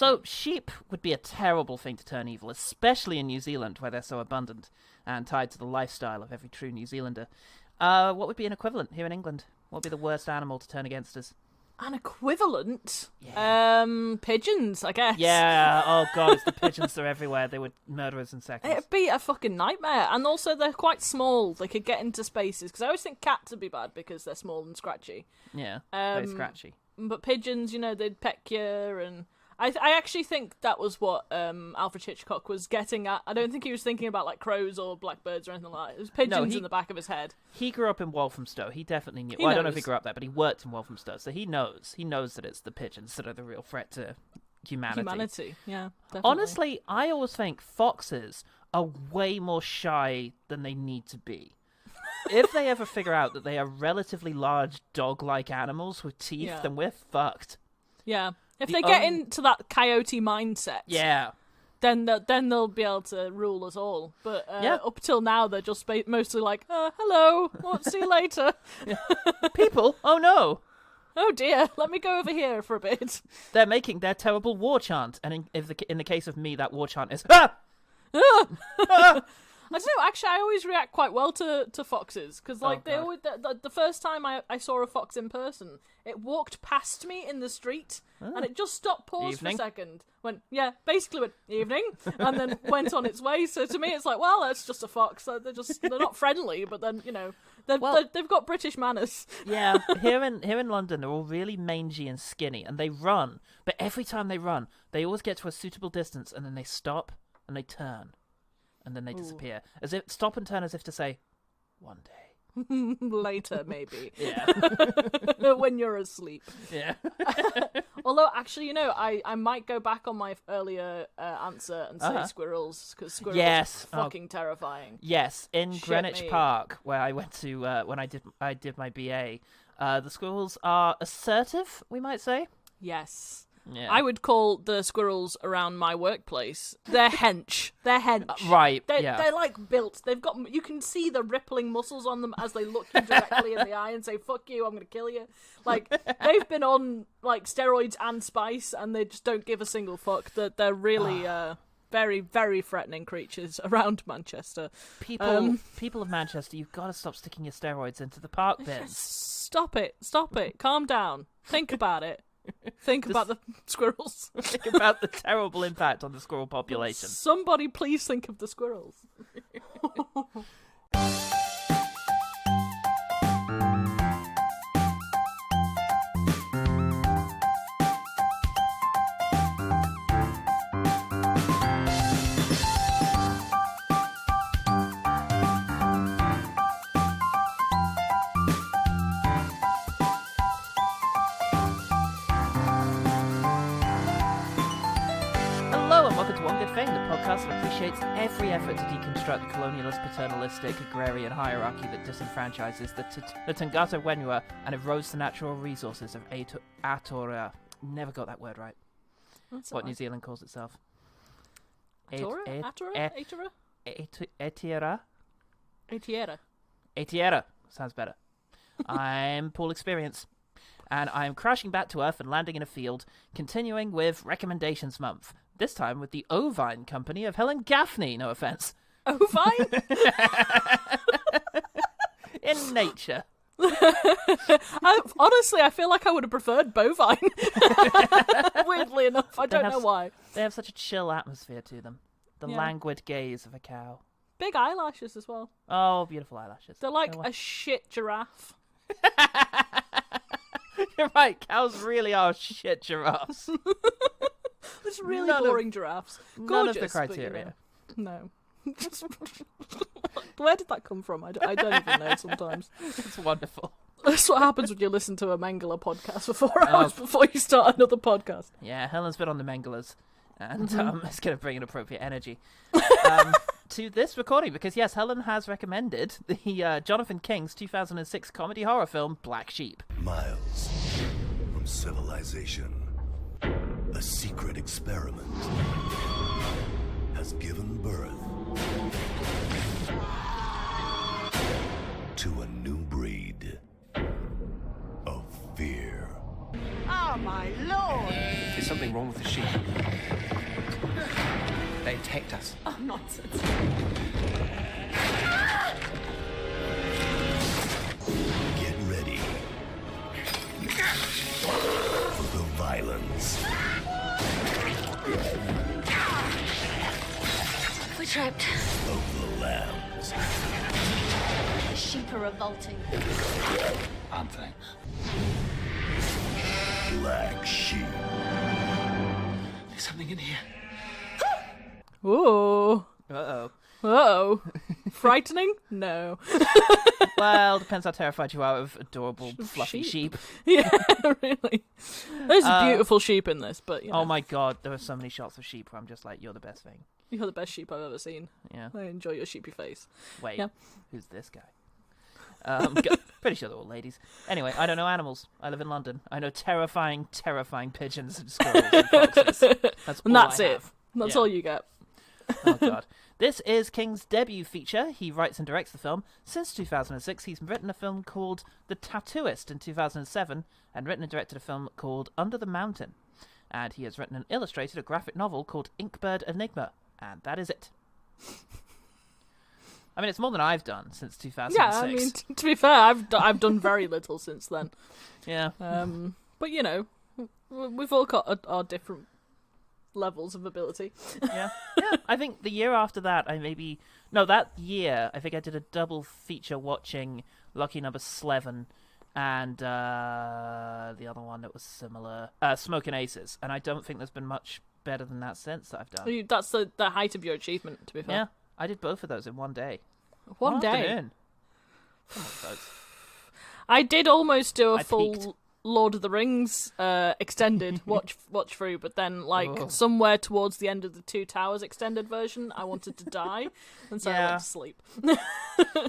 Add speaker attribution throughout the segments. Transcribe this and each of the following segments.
Speaker 1: Also, sheep would be a terrible thing to turn evil, especially in New Zealand, where they're so abundant and tied to the lifestyle of every true New Zealander. What would be an equivalent here in England? What would be the worst animal to turn against us?
Speaker 2: An equivalent?
Speaker 1: Yeah.
Speaker 2: Pigeons, I guess.
Speaker 1: Yeah, oh god, it's the pigeons. They're everywhere. They would murder us in seconds.
Speaker 2: It'd be a fucking nightmare. And also, they're quite small. They could get into spaces. Because I always think cats would be bad because they're small and scratchy.
Speaker 1: Yeah, very scratchy.
Speaker 2: But pigeons, they'd peck you. And I actually think that was what Alfred Hitchcock was getting at. I don't think he was thinking about like crows or blackbirds or anything like that. It was pigeons in the back of his head.
Speaker 1: He grew up in Walthamstow. He definitely knew. I don't know if he grew up there, but he worked in Walthamstow, so he knows. He knows that it's the pigeons that are the real threat to humanity.
Speaker 2: Yeah, definitely.
Speaker 1: Honestly, I always think foxes are way more shy than they need to be. If they ever figure out that they are relatively large dog-like animals with teeth, then we're fucked.
Speaker 2: Yeah. If they get into that coyote mindset, then they'll be able to rule us all. But up till now, they're just mostly like, hello, see you later.
Speaker 1: People, oh no.
Speaker 2: Oh dear, let me go over here for a bit.
Speaker 1: They're making their terrible war chant, and in the case of me, that war chant is, ah!
Speaker 2: I don't know, actually, I always react quite well to foxes, because the first time I saw a fox in person, it walked past me in the street, and it just stopped, paused for a second, basically went, evening, and then went on its way. So to me, it's like, well, that's just a fox. They're not friendly, but then, they've got British manners.
Speaker 1: Yeah, here in London, they're all really mangy and skinny, and they run, but every time they run, they always get to a suitable distance, and then they stop, and they turn. And then they disappear. As if stop and turn as if to say, one day.
Speaker 2: Later, maybe.
Speaker 1: Yeah.
Speaker 2: When you're asleep.
Speaker 1: Yeah.
Speaker 2: Although, actually, I might go back on my earlier answer and say squirrels, because squirrels are fucking terrifying.
Speaker 1: Yes, in Greenwich Park, where I went to when I did my BA, the squirrels are assertive, we might say.
Speaker 2: Yes.
Speaker 1: Yeah.
Speaker 2: I would call the squirrels around my workplace. They're hench.
Speaker 1: Right.
Speaker 2: They're like built. You can see the rippling muscles on them as they look you directly in the eye and say, "Fuck you, I'm gonna kill you." Like they've been on like steroids and spice, and they just don't give a single fuck. They're really very, very threatening creatures around Manchester.
Speaker 1: People of Manchester, you've got to stop sticking your steroids into the park bins.
Speaker 2: Stop it. Calm down. Think about it. Think about the squirrels.
Speaker 1: Think about the terrible impact on the squirrel population.
Speaker 2: Somebody please think of the squirrels.
Speaker 1: The podcast that appreciates every effort to deconstruct the colonialist, paternalistic, agrarian hierarchy that disenfranchises the Tangata Wenua and erodes the natural resources of Aotearoa. Never got that word right.
Speaker 2: That's
Speaker 1: what
Speaker 2: right.
Speaker 1: New Zealand calls itself.
Speaker 2: Aotearoa?
Speaker 1: Aotearoa. Sounds better. I'm Paul Experience, and I'm crashing back to Earth and landing in a field, continuing with Recommendations Month. This time with the Ovine Company of Helen Gaffney, no offence.
Speaker 2: Ovine?
Speaker 1: In nature.
Speaker 2: Honestly, I feel like I would have preferred bovine. Weirdly enough, I don't know why.
Speaker 1: They have such a chill atmosphere to them. The languid gaze of a cow.
Speaker 2: Big eyelashes as well.
Speaker 1: Oh, beautiful eyelashes.
Speaker 2: They're like a shit giraffe.
Speaker 1: You're right, cows really are shit giraffes.
Speaker 2: It's really boring giraffes. Gorgeous,
Speaker 1: none of the criteria.
Speaker 2: But, no. Where did that come from? I don't even know sometimes.
Speaker 1: It's wonderful.
Speaker 2: That's what happens when you listen to a Mangala podcast for 4 hours before you start another podcast.
Speaker 1: Yeah, Helen's been on the Mangalas, and it's going to bring an appropriate energy to this recording, because yes, Helen has recommended the Jonathan King's 2006 comedy horror film Black Sheep.
Speaker 3: Miles from civilization, a secret experiment has given birth to a new breed of fear.
Speaker 4: Oh, my lord!
Speaker 5: Is something wrong with the sheep?
Speaker 4: They attacked us.
Speaker 5: Oh, nonsense.
Speaker 3: Get ready for the violence.
Speaker 5: We're trapped.
Speaker 3: Of the lambs.
Speaker 5: The sheep are revolting.
Speaker 4: Aren't they?
Speaker 3: Black sheep.
Speaker 4: There's something in here.
Speaker 2: Ooh.
Speaker 1: Uh-oh.
Speaker 2: Uh-oh. Frightening? No.
Speaker 1: Well, depends how terrified you are of adorable, fluffy sheep.
Speaker 2: Yeah, really. There's beautiful sheep in this, but, you know.
Speaker 1: Oh my god, there are so many shots of sheep where I'm just like, you're the best thing.
Speaker 2: You're the best sheep I've ever seen.
Speaker 1: Yeah.
Speaker 2: I enjoy your sheepy face.
Speaker 1: Wait,
Speaker 2: Yeah.
Speaker 1: who's this guy? Pretty sure they're all ladies. Anyway, I don't know animals. I live in London. I know terrifying, terrifying pigeons and squirrels and foxes. That's all
Speaker 2: And that's
Speaker 1: I
Speaker 2: it.
Speaker 1: have.
Speaker 2: That's
Speaker 1: Yeah.
Speaker 2: all you get.
Speaker 1: Oh god. This is King's debut feature. He writes and directs the film. Since 2006, he's written a film called The Tattooist in 2007 and written and directed a film called Under the Mountain. And he has written and illustrated a graphic novel called Inkbird Enigma. And that is it. I mean, it's more than I've done since 2006.
Speaker 2: Yeah, I mean, to be fair, I've done very little since then.
Speaker 1: Yeah.
Speaker 2: But, you know, we've all got our different levels of ability.
Speaker 1: Yeah. I think the year after that, that year, I think I did a double feature watching Lucky Number 11 and the other one that was similar, Smoking Aces. And I don't think there's been much better than that since that I've done.
Speaker 2: That's the height of your achievement, to be fair.
Speaker 1: Yeah, I did both of those in one day.
Speaker 2: One day?
Speaker 1: Afternoon. Come on, folks.
Speaker 2: I did almost do a
Speaker 1: I
Speaker 2: full
Speaker 1: peaked.
Speaker 2: Lord of the Rings extended watch through, but then somewhere towards the end of the Two Towers extended version, I wanted to die, and so I
Speaker 1: Yeah.
Speaker 2: went to sleep.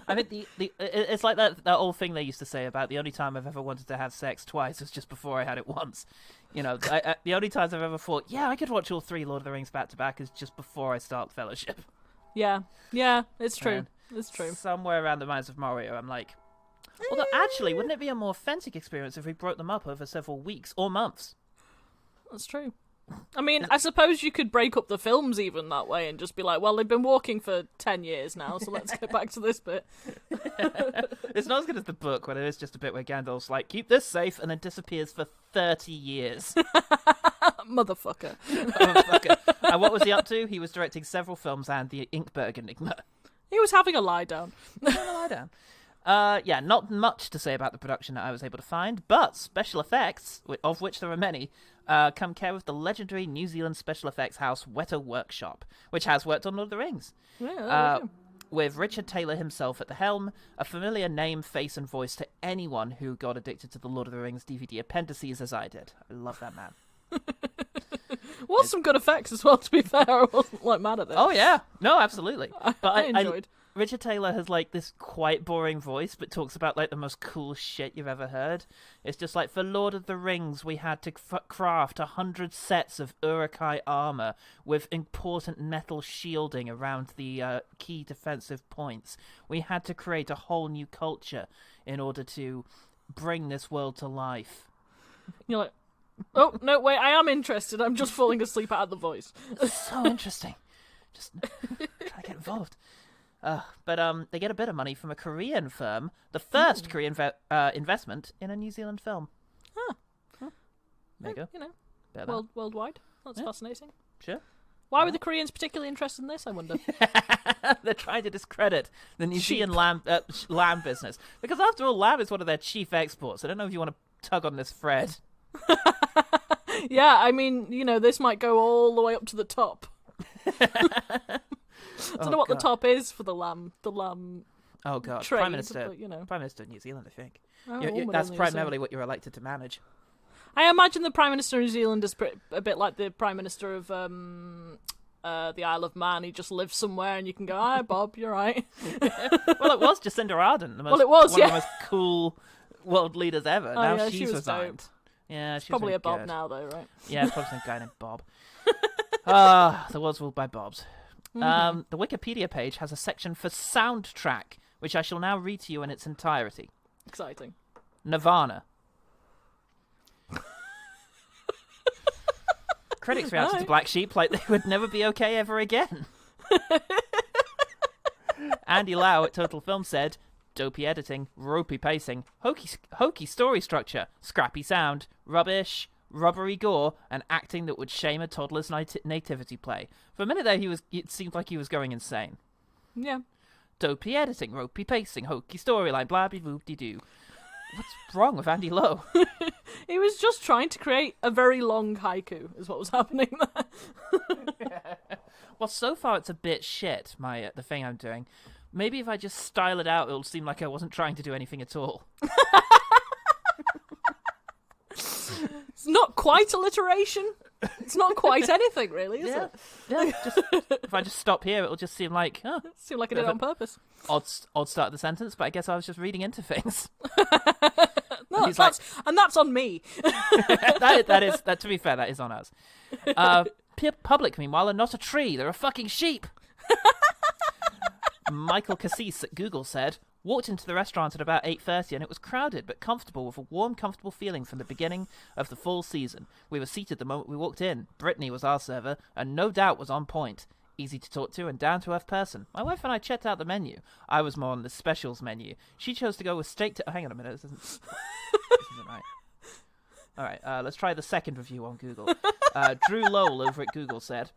Speaker 1: I think it's like that old thing they used to say about the only time I've ever wanted to have sex twice was just before I had it once. You know, the only times I've ever thought, yeah, I could watch all 3 Lord of the Rings back to back is just before I start Fellowship.
Speaker 2: Yeah, it's true.
Speaker 1: And
Speaker 2: It's true.
Speaker 1: Somewhere around the Mines of Moria, I'm like, although actually, wouldn't it be a more authentic experience if we broke them up over several weeks or months?
Speaker 2: That's true. I mean, I suppose you could break up the films even that way and just be like, well, they've been walking for 10 years now, so let's get back to this bit.
Speaker 1: It's not as good as the book, where there is just a bit where Gandalf's like, keep this safe, and then disappears for 30 years.
Speaker 2: Motherfucker.
Speaker 1: Motherfucker. And what was he up to? He was directing several films and the Inkberg Enigma.
Speaker 2: He was having a lie down.
Speaker 1: Lie down. Yeah, not much to say about the production that I was able to find, but special effects, of which there are many, come care of the legendary New Zealand special effects house Weta Workshop, which has worked on Lord of the Rings.
Speaker 2: Yeah, there we go.
Speaker 1: With Richard Taylor himself at the helm, a familiar name, face, and voice to anyone who got addicted to the Lord of the Rings DVD appendices as I did. I love that man.
Speaker 2: Was some good effects as well, to be fair. I wasn't like mad at it.
Speaker 1: Oh, yeah. No, absolutely. But
Speaker 2: I enjoyed.
Speaker 1: Richard Taylor has like this quite boring voice, but talks about like the most cool shit you've ever heard. It's just like, for Lord of the Rings, we had to craft 100 sets of Uruk-hai armor with important metal shielding around the key defensive points. We had to create a whole new culture in order to bring this world to life.
Speaker 2: You're like, oh, no, wait, I am interested. I'm just falling asleep out of the voice.
Speaker 1: So interesting. Just try to get involved. But they get a bit of money from a Korean firm, the first Korean investment in a New Zealand film.
Speaker 2: Huh.
Speaker 1: There you go.
Speaker 2: You know,
Speaker 1: Bit of
Speaker 2: worldwide. That's fascinating.
Speaker 1: that. Sure.
Speaker 2: Why were the Koreans particularly interested in this, I wonder?
Speaker 1: They're trying to discredit the New Zealand lamb business. Because after all, lamb is one of their chief exports. I don't know if you want to tug on this thread.
Speaker 2: Yeah, I mean, you know, this might go all the way up to the top. I don't know what the top is for the lamb.
Speaker 1: Oh god,
Speaker 2: trade,
Speaker 1: Prime Minister,
Speaker 2: but, you know.
Speaker 1: Prime Minister of New Zealand, I think.
Speaker 2: Oh,
Speaker 1: That's primarily what you're elected to manage.
Speaker 2: I imagine the Prime Minister of New Zealand is a bit like the Prime Minister of the Isle of Man. He just lives somewhere, and you can go, "Hi, Bob, you're right."
Speaker 1: Well, it was Jacinda Ardern, one of the most cool world leaders ever. Now
Speaker 2: yeah,
Speaker 1: she's
Speaker 2: she was
Speaker 1: resigned.
Speaker 2: dope.
Speaker 1: Yeah, she's
Speaker 2: Probably
Speaker 1: really
Speaker 2: a Bob
Speaker 1: good.
Speaker 2: now, though, right?
Speaker 1: Yeah, it's probably some guy named Bob. The world's ruled by Bobs. The Wikipedia page has a section for soundtrack, which I shall now read to you in its entirety.
Speaker 2: Exciting.
Speaker 1: Nirvana. Critics reacted to Black Sheep like they would never be okay ever again. Andy Lau at Total Film said, dopey editing, ropey pacing, hokey story structure, scrappy sound, rubbish, rubbery gore, and acting that would shame a toddler's nativity play. For a minute there, it seemed like he was going insane.
Speaker 2: Yeah.
Speaker 1: Dopey editing, ropey pacing, hokey storyline, blah blah blah doo. What's wrong with Andy Lowe?
Speaker 2: He was just trying to create a very long haiku, is what was happening there.
Speaker 1: Well, so far it's a bit shit, the thing I'm doing. Maybe if I just style it out, it'll seem like I wasn't trying to do anything at all.
Speaker 2: It's not quite alliteration. It's not quite anything, really, is it?
Speaker 1: Yeah. If I just stop here, it'll just seem like... Oh,
Speaker 2: it seemed like I did it on purpose.
Speaker 1: Odd start of the sentence, but I guess I was just reading into things.
Speaker 2: No, that's on me.
Speaker 1: that to be fair, that is on us. Public, meanwhile, are not a tree. They're a fucking sheep. Michael Cassis at Google said, walked into the restaurant at about 8:30 and it was crowded but comfortable with a warm, comfortable feeling from the beginning of the fall season. We were seated the moment we walked in. Brittany was our server and no doubt was on point. Easy to talk to and down-to-earth person. My wife and I checked out the menu. I was more on the specials menu. She chose to go with steak to... hang on a minute, this isn't right. Alright, let's try the second review on Google. Drew Lowell over at Google said...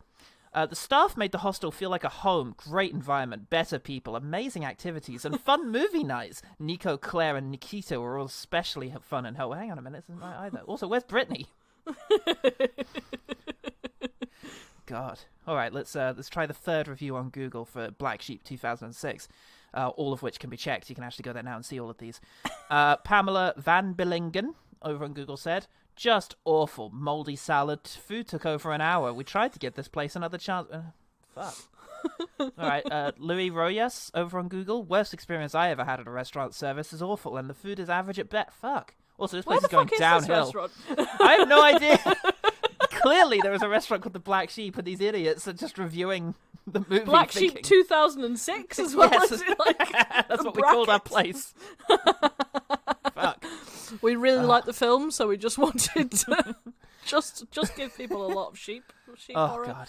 Speaker 1: the staff made the hostel feel like a home, great environment, better people, amazing activities, and fun movie nights. Nico, Claire, and Nikita were all especially fun and helpful. Hang on a minute, this isn't right either. Also, where's Brittany? God. All right, let's try the third review on Google for Black Sheep 2006, all of which can be checked. You can actually go there now and see all of these. Pamela Van Billingen over on Google said... just awful. Moldy salad. Food took over an hour. We tried to give this place another chance. Fuck. All right. Louis Royas over on Google. Worst experience I ever had at a restaurant. Service is awful, and the food is average at best. Fuck. Also, this place is going downhill. I have no idea. Clearly, there was a restaurant called the Black Sheep, and these idiots are just reviewing the movie.
Speaker 2: Black Sheep 2006 as well.
Speaker 1: Yes,
Speaker 2: as like
Speaker 1: that's what we called our place. Fuck.
Speaker 2: We really liked the film, so we just wanted to just give people a lot of sheep horror.
Speaker 1: God.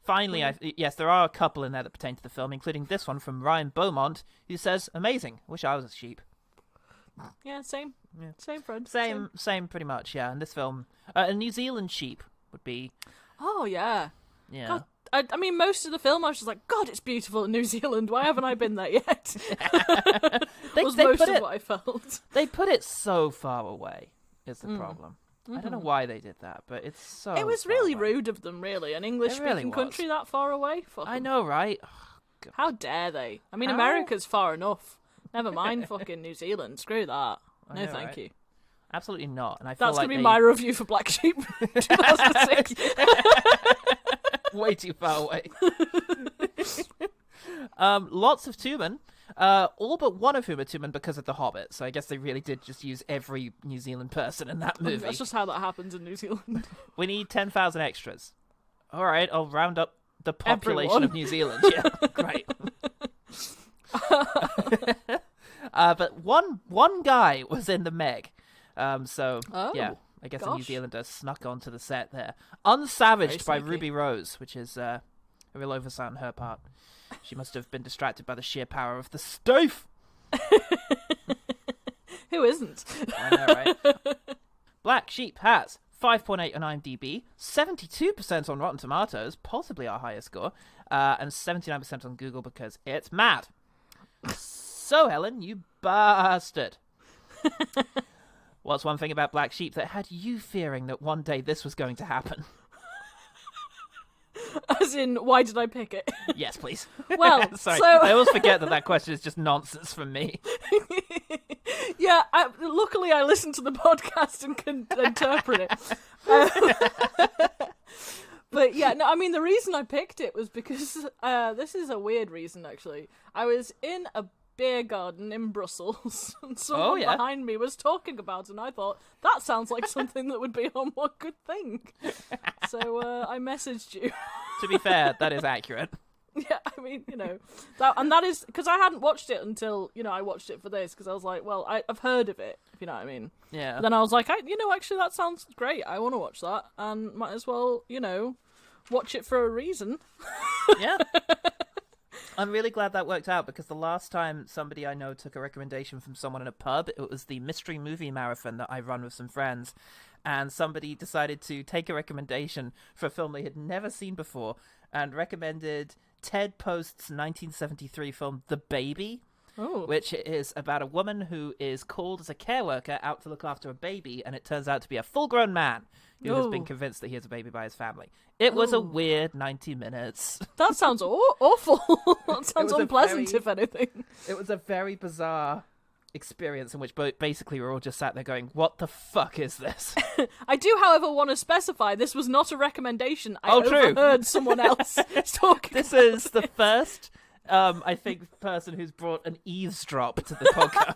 Speaker 1: Finally, yes, there are a couple in there that pertain to the film, including this one from Ryan Beaumont, who says, amazing, wish I was a sheep.
Speaker 2: Yeah, same. Yeah. Same, friend.
Speaker 1: Same, pretty much, yeah. In this film, a New Zealand sheep would be...
Speaker 2: Oh, yeah.
Speaker 1: Yeah.
Speaker 2: God, I mean, most of the film, I was just like, God, it's beautiful in New Zealand. Why haven't I been there yet? was most of what I felt.
Speaker 1: They put it so far away, is the problem. I don't know why they did that, but it's so
Speaker 2: It was really rude of them, really. An English-speaking country that far away?
Speaker 1: I know, right? Oh,
Speaker 2: how dare they? I mean, America's far enough. Never mind fucking New Zealand. Screw that. No, thank you.
Speaker 1: Absolutely not. And I feel
Speaker 2: that's
Speaker 1: like
Speaker 2: going to be my review for Black Sheep 2006.
Speaker 1: Way too far away. Lots of Tumen. All but one of whom are Tumen because of The Hobbit. So I guess they really did just use every New Zealand person in that movie.
Speaker 2: That's just how that happens in New Zealand.
Speaker 1: We need 10,000 extras. All right, I'll round up the population of New Zealand. Yeah, great. But one guy was in the Meg. Yeah, I guess a New Zealander snuck onto the set there. Unsavaged by Ruby Rose, which is a real oversight on her part. She must have been distracted by the sheer power of the stove.
Speaker 2: Who isn't?
Speaker 1: I know, right? Black Sheep has 5.8 on IMDb, 72% on Rotten Tomatoes, possibly our highest score, and 79% on Google because it's mad. So, Helen, you bastard. What's one thing about Black Sheep that had you fearing that one day this was going to happen?
Speaker 2: As in, why did I pick it?
Speaker 1: Yes, please.
Speaker 2: Well,
Speaker 1: sorry,
Speaker 2: so...
Speaker 1: I always forget that question is just nonsense from me.
Speaker 2: Yeah, luckily I listened to the podcast and can interpret it. But yeah, no, I mean, the reason I picked it was because, this is a weird reason, actually. I was in a beer garden in Brussels, and someone behind me was talking about it, and I thought, that sounds like something that would be on One Good Thing. So I messaged you.
Speaker 1: To be fair, that is accurate.
Speaker 2: Yeah, I mean, that is because I hadn't watched it until I watched it for this because I was like, well, I've heard of it, if you know what I mean.
Speaker 1: Yeah.
Speaker 2: Then I was like, actually, that sounds great. I want to watch that, and might as well, watch it for a reason.
Speaker 1: Yeah. I'm really glad that worked out because the last time somebody I know took a recommendation from someone in a pub, it was the mystery movie marathon that I run with some friends. And somebody decided to take a recommendation for a film they had never seen before and recommended Ted Post's 1973 film The Baby, which is about a woman who is called as a care worker out to look after a baby, and it turns out to be a full-grown man who has been convinced that he has a baby by his family. It was a weird 90 minutes.
Speaker 2: That sounds awful. That sounds unpleasant, if anything.
Speaker 1: It was a very bizarre experience in which basically we're all just sat there going, what the fuck is this?
Speaker 2: I do, however, want to specify this was not a recommendation. I
Speaker 1: true.
Speaker 2: overheard someone else talking.
Speaker 1: This is the first, I think, person who's brought an eavesdrop to the podcast.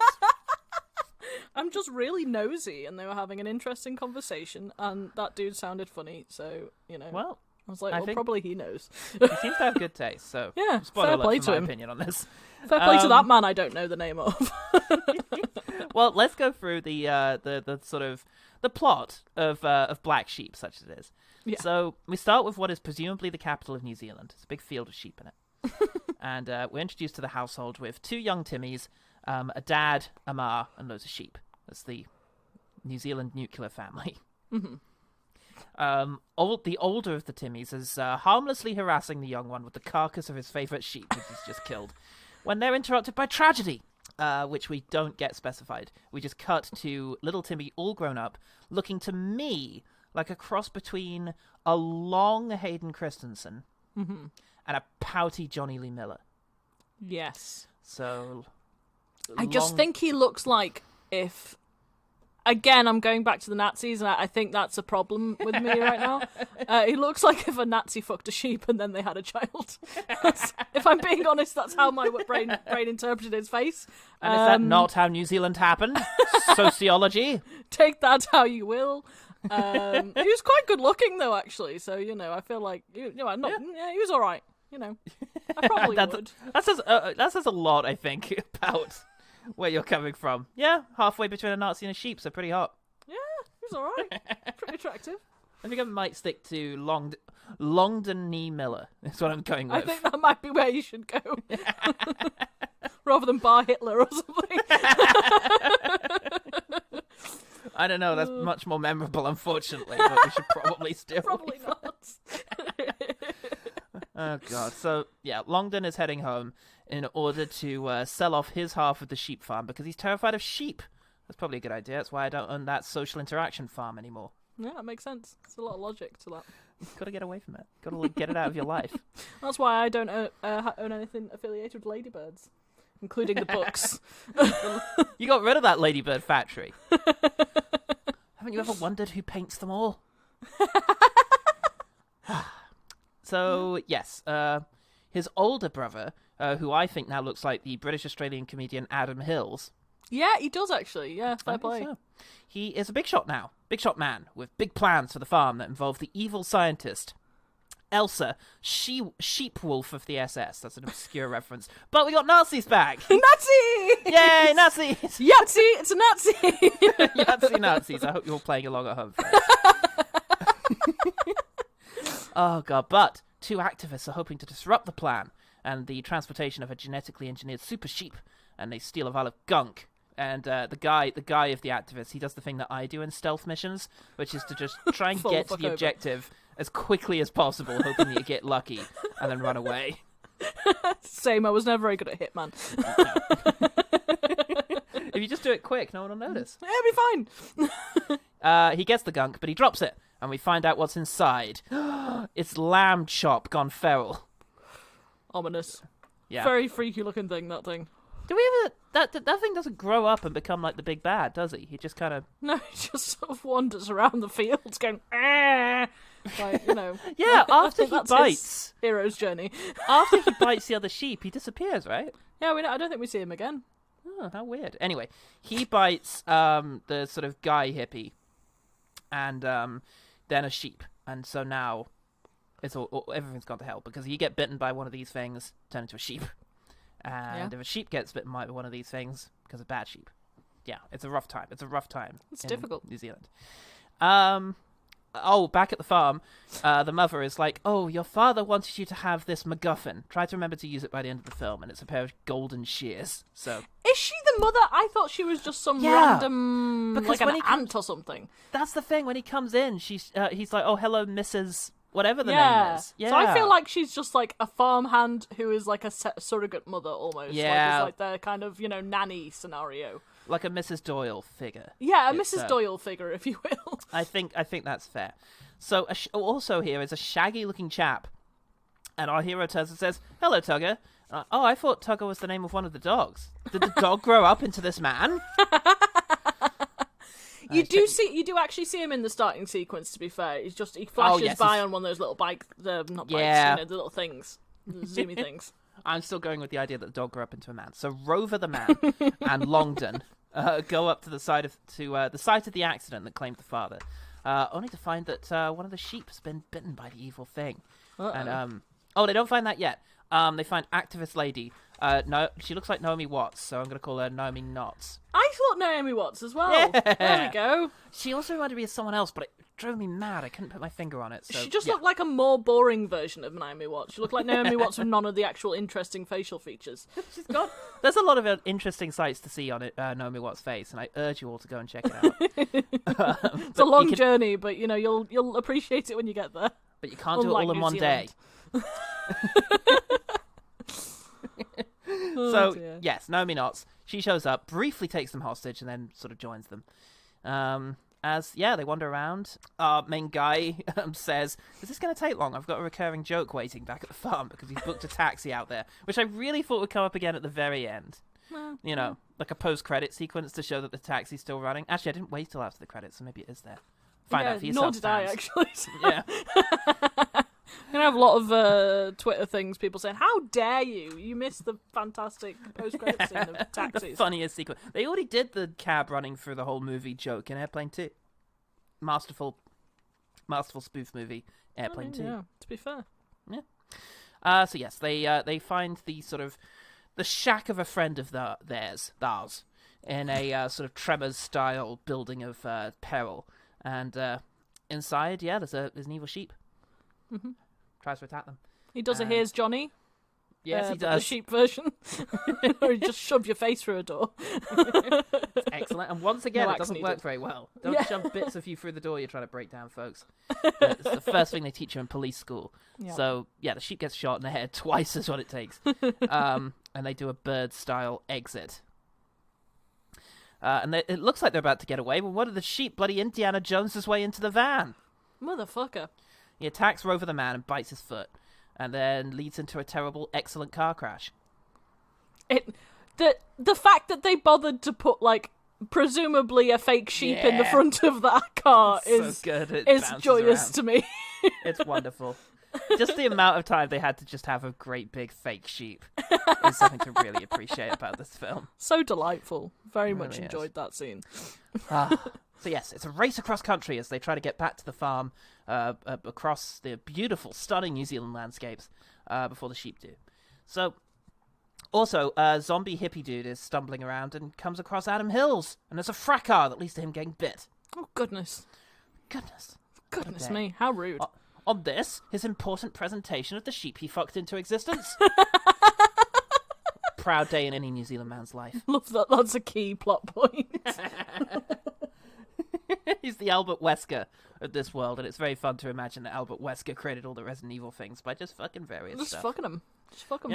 Speaker 2: I'm just really nosy, and they were having an interesting conversation, and that dude sounded funny, so,
Speaker 1: Well,
Speaker 2: I was like, probably he knows.
Speaker 1: he seems to have good taste, so
Speaker 2: yeah,
Speaker 1: spoiler
Speaker 2: fair
Speaker 1: alert
Speaker 2: play
Speaker 1: for
Speaker 2: to
Speaker 1: my
Speaker 2: him.
Speaker 1: opinion on this.
Speaker 2: Fair play to that man I don't know the name of.
Speaker 1: Well, let's go through the sort of the plot of Black Sheep, such as it is.
Speaker 2: Yeah.
Speaker 1: So we start with what is presumably the capital of New Zealand. It's a big field of sheep in it. And we're introduced to the household with two young Timmies, a dad, a ma, and loads of sheep. That's the New Zealand nuclear family.
Speaker 2: Mm-hmm.
Speaker 1: The older of the Timmies is harmlessly harassing the young one with the carcass of his favourite sheep, which he's just killed, when they're interrupted by tragedy, which we don't get specified. We just cut to little Timmy all grown up, looking to me like a cross between a long Hayden Christensen and a pouty Johnny Lee Miller.
Speaker 2: Yes.
Speaker 1: So
Speaker 2: I just think he looks like if... Again, I'm going back to the Nazis, and I think that's a problem with me right now. He looks like if a Nazi fucked a sheep and then they had a child. If I'm being honest, that's how my brain interpreted his face.
Speaker 1: And is that not how New Zealand happened? Sociology?
Speaker 2: Take that how you will. He was quite good looking, though, actually. So, I feel like, he was all right. I probably would.
Speaker 1: That says a lot, I think, about where you're coming from. Yeah, halfway between a Nazi and a sheep, so pretty hot.
Speaker 2: Yeah, he was alright. Pretty attractive.
Speaker 1: I think I might stick to Longden Knee Miller. That's what I'm going with.
Speaker 2: I think that might be where you should go. Rather than Bar Hitler or something.
Speaker 1: I don't know, that's much more memorable, unfortunately, but we should probably steer
Speaker 2: Probably
Speaker 1: away from
Speaker 2: not.
Speaker 1: Oh, God. So, yeah, Longden is heading home in order to sell off his half of the sheep farm because he's terrified of sheep. That's probably a good idea. That's why I don't own that social interaction farm anymore.
Speaker 2: Yeah, that makes sense. There's a lot of logic to that.
Speaker 1: Got to get away from it. Got to get it out of your life.
Speaker 2: That's why I don't own anything affiliated with ladybirds, including the books.
Speaker 1: You got rid of that ladybird factory. Haven't you ever wondered who paints them all? So, yes, his older brother, who I think now looks like the British-Australian comedian Adam Hills.
Speaker 2: Yeah, he does actually. Yeah, fair play.
Speaker 1: So. He is a big shot now. Big shot man with big plans for the farm that involve the evil scientist, Elsa, sheep wolf of the SS. That's an obscure reference. But we got Nazis back.
Speaker 2: Nazi!
Speaker 1: Yay, Nazis!
Speaker 2: Yahtzee! It's a Nazi!
Speaker 1: Yahtzee Nazis. I hope you're all playing along at home first. Oh, God. But two activists are hoping to disrupt the plan and the transportation of a genetically engineered super sheep, and they steal a vial of gunk. And the guy of the activist, he does the thing that I do in stealth missions, which is to just try and get to the objective as quickly as possible, hoping that you get lucky, and then run away.
Speaker 2: Same, I was never very good at Hitman.
Speaker 1: If you just do it quick, no one will notice.
Speaker 2: Yeah, it'll be fine.
Speaker 1: He gets the gunk, but he drops it, and we find out what's inside. It's lamb chop gone feral.
Speaker 2: Ominous.
Speaker 1: Yeah.
Speaker 2: Very freaky looking thing, that thing.
Speaker 1: Do we ever... That thing doesn't grow up and become like the big bad, does he? He just kind of...
Speaker 2: No, he just sort of wanders around the fields going, ah! Like,
Speaker 1: Yeah, after he
Speaker 2: that's
Speaker 1: bites...
Speaker 2: his hero's journey.
Speaker 1: After he bites the other sheep, he disappears, right?
Speaker 2: Yeah, I don't think we see him again.
Speaker 1: Oh, how weird. Anyway, he bites the sort of guy hippie and then a sheep. And so now everything's gone to hell because you get bitten by one of these things, turn into a sheep, and if a sheep gets bitten by one of these things, because of bad sheep, it's a rough time. It's
Speaker 2: difficult.
Speaker 1: New Zealand. Back at the farm, the mother is like, "Oh, your father wanted you to have this MacGuffin. Try to remember to use it by the end of the film." And it's a pair of golden shears. So,
Speaker 2: is she the mother? I thought she was just some random,
Speaker 1: because
Speaker 2: like an aunt or something.
Speaker 1: That's the thing. When he comes in, he's like, "Oh, hello, Mrs. Whatever the name is." Yeah.
Speaker 2: So I feel like she's just like a farmhand who is like a surrogate mother almost.
Speaker 1: Yeah.
Speaker 2: Like, it's like their kind of nanny scenario.
Speaker 1: Like a Mrs. Doyle figure.
Speaker 2: Yeah, a Mrs. Doyle figure, if you will.
Speaker 1: I think that's fair. So also here is a shaggy-looking chap, and our hero turns and says, "Hello, Tugger." I thought Tugger was the name of one of the dogs. Did the dog grow up into this man?
Speaker 2: You do actually see him in the starting sequence. To be fair, he flashes by on one of those little the little things, the zoomy things.
Speaker 1: I'm still going with the idea that the dog grew up into a man. So Rover the man and Longdon go up to the site of the accident that claimed the father, only to find that one of the sheep has been bitten by the evil thing. And they don't find that yet. They find activist lady. No, she looks like Naomi Watts, so I'm going to call her Naomi Knotts.
Speaker 2: I thought Naomi Watts as well.
Speaker 1: Yeah.
Speaker 2: There we go.
Speaker 1: She also reminded me of someone else, but it drove me mad. I couldn't put my finger on it. So,
Speaker 2: she just looked like a more boring version of Naomi Watts. She looked like Naomi Watts with none of the actual interesting facial features.
Speaker 1: There's a lot of interesting sights to see on it, Naomi Watts' face, and I urge you all to go and check it out.
Speaker 2: It's a long journey, but you'll appreciate it when you get there.
Speaker 1: But you can't do it all in one day. Yes, Naomi Knotts. She shows up, briefly takes them hostage, and then sort of joins them. They wander around. Our main guy says, "Is this going to take long? I've got a recurring joke waiting back at the farm because he's booked a taxi out there," which I really thought would come up again at the very end. Well, like a post-credit sequence to show that the taxi's still running. Actually, I didn't wait till after the credits, so maybe it is there. Find out for yourself.
Speaker 2: Nor did I, actually.
Speaker 1: Yeah.
Speaker 2: I'm going to have a lot of Twitter things, people saying, "How dare you? You missed the fantastic post-credit scene of taxis."
Speaker 1: The funniest sequence. They already did the cab running through the whole movie joke in Airplane 2. Masterful spoof movie, Airplane 2.
Speaker 2: Yeah, to be fair.
Speaker 1: Yeah. So yes, they find the sort of the shack of a friend of theirs, in a sort of Tremors-style building of peril. And inside, there's an evil sheep.
Speaker 2: Mm-hmm.
Speaker 1: Tries to attack them.
Speaker 2: He does a "Here's Johnny."
Speaker 1: Yes, he does.
Speaker 2: The sheep version. Or he just shoves your face through a door.
Speaker 1: Excellent. And once again, it doesn't work very well. Don't shove bits of you through the door you're trying to break down, folks. It's the first thing they teach you in police school. Yeah. So, the sheep gets shot in the head twice is what it takes. And they do a bird-style exit. And it looks like they're about to get away, but one of the sheep bloody Indiana Jones his way into the van.
Speaker 2: Motherfucker.
Speaker 1: He attacks Rover the man and bites his foot, and then leads into a terrible, excellent car crash.
Speaker 2: The fact that they bothered to put, like, presumably a fake sheep in the front of that car is joyous to me.
Speaker 1: It's wonderful. Just the amount of time they had to just have a great big fake sheep is something to really appreciate about this film.
Speaker 2: So delightful. Very much enjoyed that scene.
Speaker 1: So yes, it's a race across country as they try to get back to the farm across the beautiful, stunning New Zealand landscapes before the sheep do. So, also, zombie hippie dude is stumbling around and comes across Adam Hills, and there's a fracas that leads to him getting bit.
Speaker 2: Oh, goodness. Goodness me, how rude.
Speaker 1: On this, his important presentation of the sheep he fucked into existence. Proud day in any New Zealand man's life.
Speaker 2: Love that, that's a key plot point.
Speaker 1: He's the Albert Wesker of this world, and it's very fun to imagine that Albert Wesker created all the Resident Evil things by just fucking various stuff.
Speaker 2: Just fucking them. Just fuck them.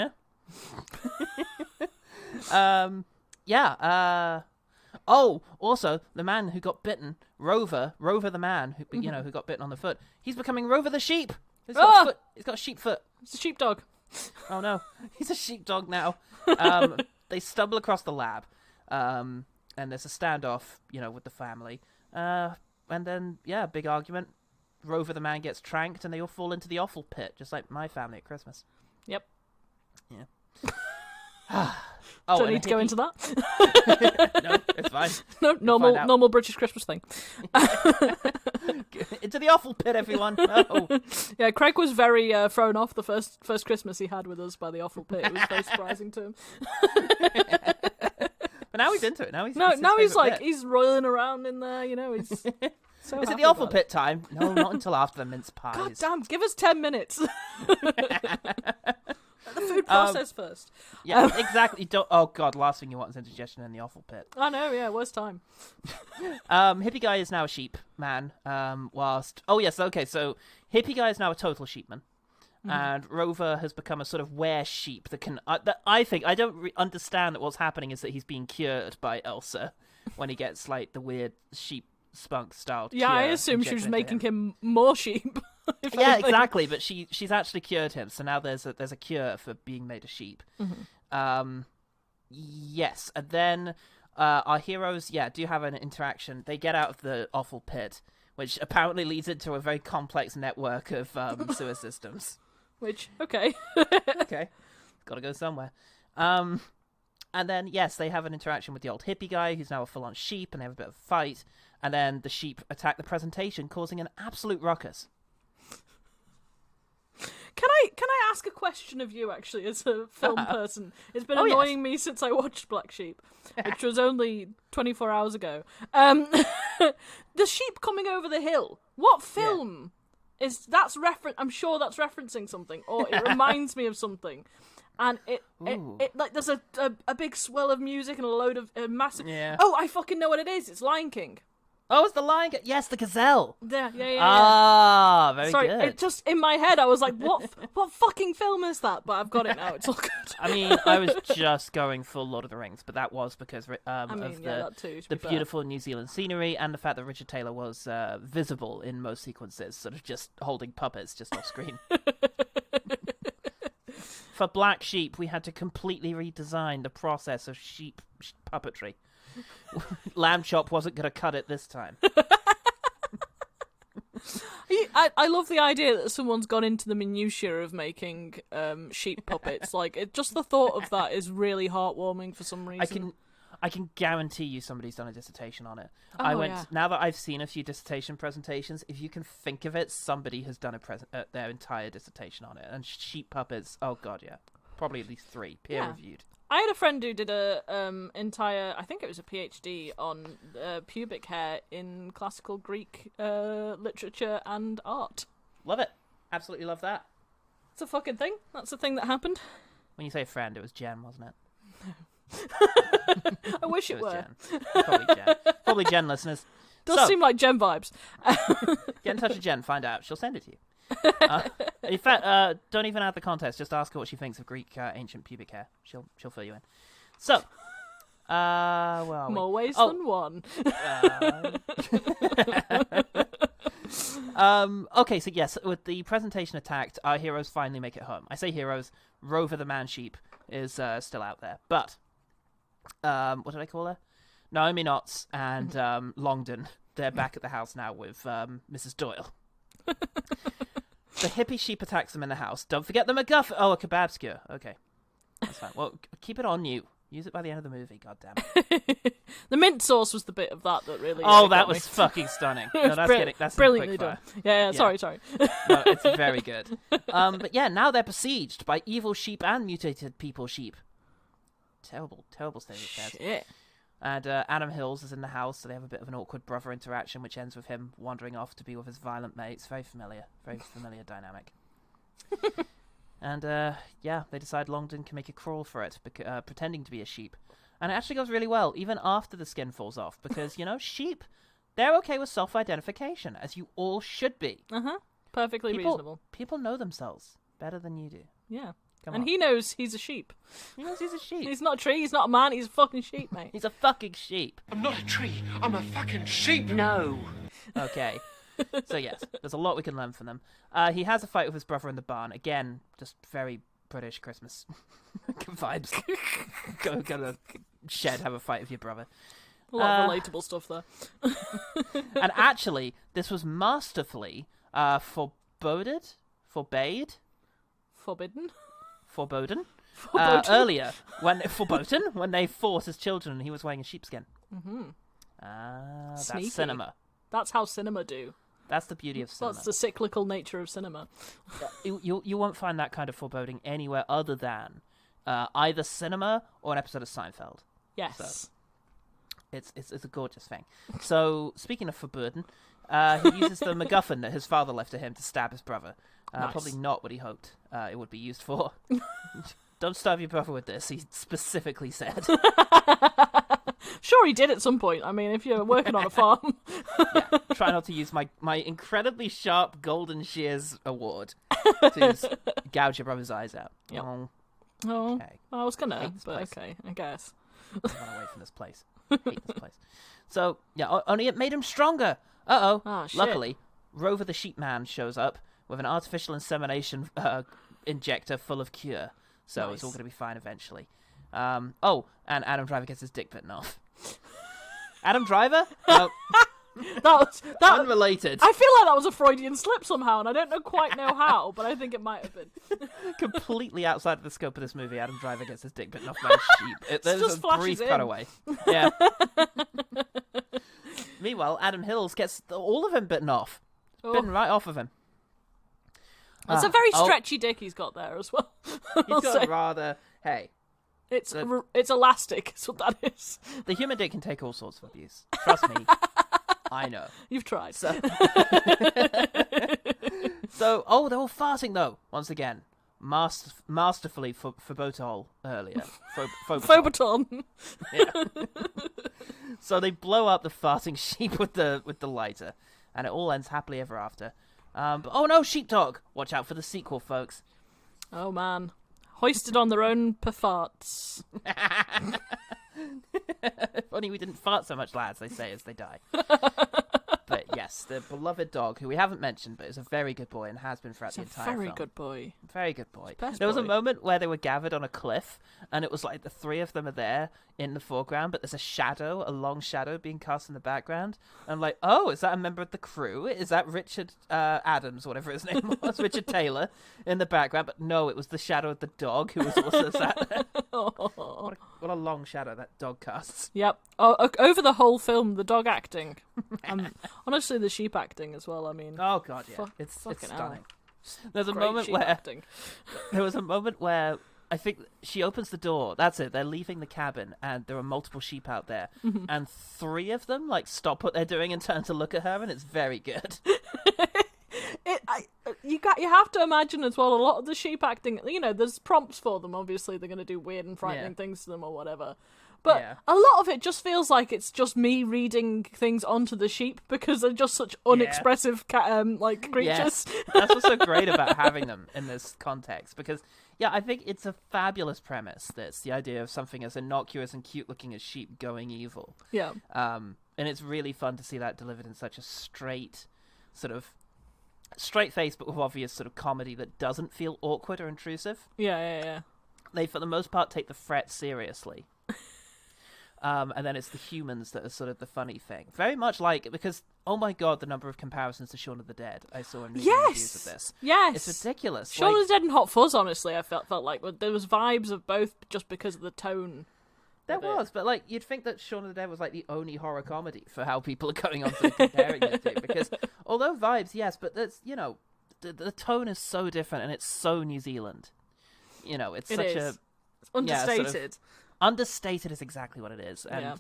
Speaker 1: Yeah. Oh, also, the man who got bitten, Rover the man who who got bitten on the foot, he's becoming Rover the sheep. He's got a sheep foot.
Speaker 2: It's a sheepdog.
Speaker 1: Oh no, he's a sheepdog now. They stumble across the lab, and there's a standoff, with the family. And then, big argument. Rover the man gets tranked, and they all fall into the offal pit, just like my family at Christmas.
Speaker 2: Yep.
Speaker 1: Yeah. Oh,
Speaker 2: Don't
Speaker 1: and
Speaker 2: need to go into that.
Speaker 1: No, it's fine.
Speaker 2: No, normal British Christmas thing.
Speaker 1: Into the awful pit, everyone. No.
Speaker 2: Yeah, Craig was very thrown off the first Christmas he had with us by the awful pit. It was very surprising to him.
Speaker 1: But now he's into it. Now he's
Speaker 2: like he's rolling around in there. He's so.
Speaker 1: Is it the awful pit time? No, not until after the mince pies.
Speaker 2: God damn! Give us 10 minutes. The food process first.
Speaker 1: Yeah, exactly. Oh god, last thing you want is indigestion in the awful pit.
Speaker 2: I know. Yeah, worst time.
Speaker 1: Hippie guy is now a sheep man. So hippie guy is now a total sheepman. And Rover has become a sort of were sheep that can. That I think I don't understand that what's happening is that he's being cured by Elsa when he gets like the weird sheep spunk style.
Speaker 2: Yeah, I assume she was making him more sheep.
Speaker 1: Yeah, exactly. But she's actually cured him, so now there's a cure for being made a sheep. Yes, and then our heroes, do have an interaction. They get out of the awful pit, which apparently leads into a very complex network of sewer systems.
Speaker 2: Which, okay.
Speaker 1: Okay. Gotta go somewhere. And then, yes, they have an interaction with the old hippie guy, who's now a full-on sheep, and they have a bit of a fight. And then the sheep attack the presentation, causing an absolute ruckus.
Speaker 2: Can I ask a question of you, actually, as a film person? It's been annoying me since I watched Black Sheep, which was only 24 hours ago. The sheep coming over the hill. What film is that's reference? I'm sure that's referencing something, or it reminds me of something. And it like there's a big swell of music and a load of massive. Yeah. Oh, I fucking know what it is. It's Lion King.
Speaker 1: Oh, it's the lion. Yes, the gazelle.
Speaker 2: Yeah.
Speaker 1: Ah, very
Speaker 2: Sorry,
Speaker 1: good.
Speaker 2: it just in my head I was like, what fucking film is that? But I've got it now. It's all good.
Speaker 1: I mean, I was just going for Lord of the Rings, but that was because of
Speaker 2: that too,
Speaker 1: the beautiful New Zealand scenery and the fact that Richard Taylor was visible in most sequences, sort of just holding puppets just off screen. For Black Sheep, we had to completely redesign the process of sheep puppetry. Lamb Chop wasn't going to cut it this time.
Speaker 2: I love the idea that someone's gone into the minutiae of making sheep puppets. Like, just the thought of that is really heartwarming for some reason.
Speaker 1: I can guarantee you somebody's done a dissertation on it.
Speaker 2: Oh,
Speaker 1: Now that I've seen a few dissertation presentations, if you can think of it, somebody has done their entire dissertation on it. And sheep puppets, oh god, yeah. Probably at least 3, peer-reviewed.
Speaker 2: I had a friend who did a entire, I think it was a PhD on pubic hair in classical Greek literature and art.
Speaker 1: Love it. Absolutely love that.
Speaker 2: It's a fucking thing. That's a thing that happened.
Speaker 1: When you say friend, it was Jen, wasn't it?
Speaker 2: I wish it were.
Speaker 1: Jen. Probably Jen, listeners.
Speaker 2: Does seem like Jen vibes.
Speaker 1: Get in touch with Jen, find out. She'll send it to you. In fact, don't even add the contest. Just ask her what she thinks of Greek ancient pubic hair. She'll fill you in. So,
Speaker 2: more ways than one.
Speaker 1: Okay, so yes, with the presentation attacked, our heroes finally make it home. I say heroes. Rover the man sheep is still out there, but what did I call her? Naomi Knotts and Longdon. They're back at the house now with Mrs. Doyle. The hippie sheep attacks them in the house. Don't forget the MacGuffin. Oh, a kebab skewer. Okay, that's fine. Well, keep it on you. Use it by the end of the movie. God damn it.
Speaker 2: The mint sauce was the bit of that really.
Speaker 1: Oh, that was fucking stunning. No, that's
Speaker 2: brilliantly done. Yeah. Sorry.
Speaker 1: No, it's very good. But yeah, now they're besieged by evil sheep and mutated people sheep. Terrible state of affairs.
Speaker 2: Shit.
Speaker 1: And Adam Hills is in the house, so they have a bit of an awkward brother interaction, which ends with him wandering off to be with his violent mates. Very familiar dynamic. And they decide Longdon can make a crawl for it, pretending to be a sheep. And it actually goes really well, even after the skin falls off, because, sheep, they're okay with self-identification, as you all should be.
Speaker 2: Perfectly reasonable.
Speaker 1: People know themselves better than you do.
Speaker 2: Yeah. He knows he's a sheep.
Speaker 1: He knows he's a sheep.
Speaker 2: He's not a tree, he's not a man, he's a fucking sheep, mate.
Speaker 1: He's a fucking sheep.
Speaker 4: I'm not a tree, I'm a fucking sheep.
Speaker 5: No.
Speaker 1: Okay. So yes, there's a lot we can learn from them. He has a fight with his brother in the barn. Again, just very British Christmas vibes. Go to the shed, have a fight with your brother.
Speaker 2: A lot of relatable stuff there.
Speaker 1: And actually, this was masterfully forbade? foreboding.
Speaker 2: Foreboding?
Speaker 1: Earlier, when they fought as children and he was wearing a sheepskin. That's
Speaker 2: Sneaky.
Speaker 1: cinema.
Speaker 2: That's how cinema do.
Speaker 1: That's the beauty of cinema.
Speaker 2: That's the cyclical nature of cinema.
Speaker 1: You won't find that kind of foreboding anywhere other than either cinema or an episode of Seinfeld.
Speaker 2: Yes.
Speaker 1: So, it's a gorgeous thing. So, speaking of foreboding, he uses the MacGuffin that his father left to him to stab his brother.
Speaker 2: Nice.
Speaker 1: Probably not what he hoped it would be used for. Don't stab your brother with this, he specifically said.
Speaker 2: Sure, he did at some point. I mean, if you're working on a farm.
Speaker 1: Yeah, try not to use my incredibly sharp golden shears award to gouge your brother's eyes out.
Speaker 2: Yep.
Speaker 1: Oh,
Speaker 2: Oh,
Speaker 1: okay.
Speaker 2: I was gonna,
Speaker 1: Hate this
Speaker 2: but
Speaker 1: place.
Speaker 2: okay, I guess.
Speaker 1: Run away from this place. Hate this place. So, yeah, only it made him stronger. Uh-oh.
Speaker 2: Oh, shit.
Speaker 1: Luckily, Rover the Sheep Man shows up with an artificial insemination injector full of cure. So
Speaker 2: Nice.
Speaker 1: it's all going to be fine eventually. And Adam Driver gets his dick bitten off. Adam Driver? No,
Speaker 2: That
Speaker 1: unrelated.
Speaker 2: I feel like that was a Freudian slip somehow, and I don't quite know how, but I think it might have been.
Speaker 1: Completely outside of the scope of this movie, Adam Driver gets his dick bitten off by a sheep. There's
Speaker 2: just
Speaker 1: a
Speaker 2: flashes
Speaker 1: brief
Speaker 2: in.
Speaker 1: cutaway. Yeah. Meanwhile, Adam Hills gets all of him bitten off. Bitten right off of him.
Speaker 2: It's a very stretchy dick he's got there as well.
Speaker 1: He's got rather... Hey,
Speaker 2: It's elastic, is what that is.
Speaker 1: the human dick can take all sorts of abuse. Trust me. I know.
Speaker 2: You've tried.
Speaker 1: So, they're all farting, though, once again. Masterfully for Botol earlier.
Speaker 2: Phobaton.
Speaker 1: Yeah. So they blow up the farting sheep with the lighter, and it all ends happily ever after. But oh no, sheepdog! Watch out for the sequel, folks.
Speaker 2: Oh man. Hoisted on their own farts.
Speaker 1: If only we didn't fart so much, lads, they say as they die. But yes, the beloved dog, who we haven't mentioned, but is a very good boy and has been throughout the entire film.
Speaker 2: Very good boy.
Speaker 1: Very good boy.
Speaker 2: Best
Speaker 1: There was a
Speaker 2: boy.
Speaker 1: moment where they were gathered on a cliff, and it was like the three of them are there in the foreground, but there's a long shadow being cast in the background. And I'm like, oh, is that a member of the crew? Is that Richard Adams, whatever his name was, Richard Taylor, in the background? But no, it was the shadow of the dog who was also sat there. What a long shadow that dog casts.
Speaker 2: Yep. Over the whole film, the dog acting. Honestly, the sheep acting as well. I mean,
Speaker 1: Oh god, yeah,
Speaker 2: Fuck-
Speaker 1: it's
Speaker 2: fucking hell.
Speaker 1: stunning. There's a
Speaker 2: great
Speaker 1: moment
Speaker 2: sheep
Speaker 1: where
Speaker 2: acting.
Speaker 1: there was a moment where I think she opens the door. That's it. They're leaving the cabin, and there are multiple sheep out there, and three of them like stop what they're doing and turn to look at her, and it's very good.
Speaker 2: You have to imagine as well. A lot of the sheep acting, there's prompts for them. Obviously, they're going to do weird and frightening
Speaker 1: Yeah.
Speaker 2: things to them or whatever. But
Speaker 1: Yeah.
Speaker 2: a lot of it just feels like it's just me reading things onto the sheep because they're just such unexpressive creatures.
Speaker 1: Yes, that's what's so great about having them in this context, because I think it's a fabulous premise. That's the idea of something as innocuous and cute looking as sheep going evil.
Speaker 2: Yeah.
Speaker 1: And it's really fun to see that delivered in such a straight face, but with obvious sort of comedy that doesn't feel awkward or intrusive.
Speaker 2: Yeah.
Speaker 1: They, for the most part, take the threat seriously. And then it's the humans that are sort of the funny thing. Very much like, because, oh my god, the number of comparisons to Shaun of the Dead I saw in reviews of this.
Speaker 2: Yes.
Speaker 1: It's ridiculous.
Speaker 2: Shaun of the Dead and Hot Fuzz, honestly, I felt like there was vibes of both just because of the tone.
Speaker 1: There was, but like you'd think that Shaun of the Dead was like the only horror comedy for how people are going on to comparing it to. Because although vibes, yes, but that's the tone is so different and it's so New Zealand. It's such a
Speaker 2: It's understated.
Speaker 1: sort of understated is exactly what it is, and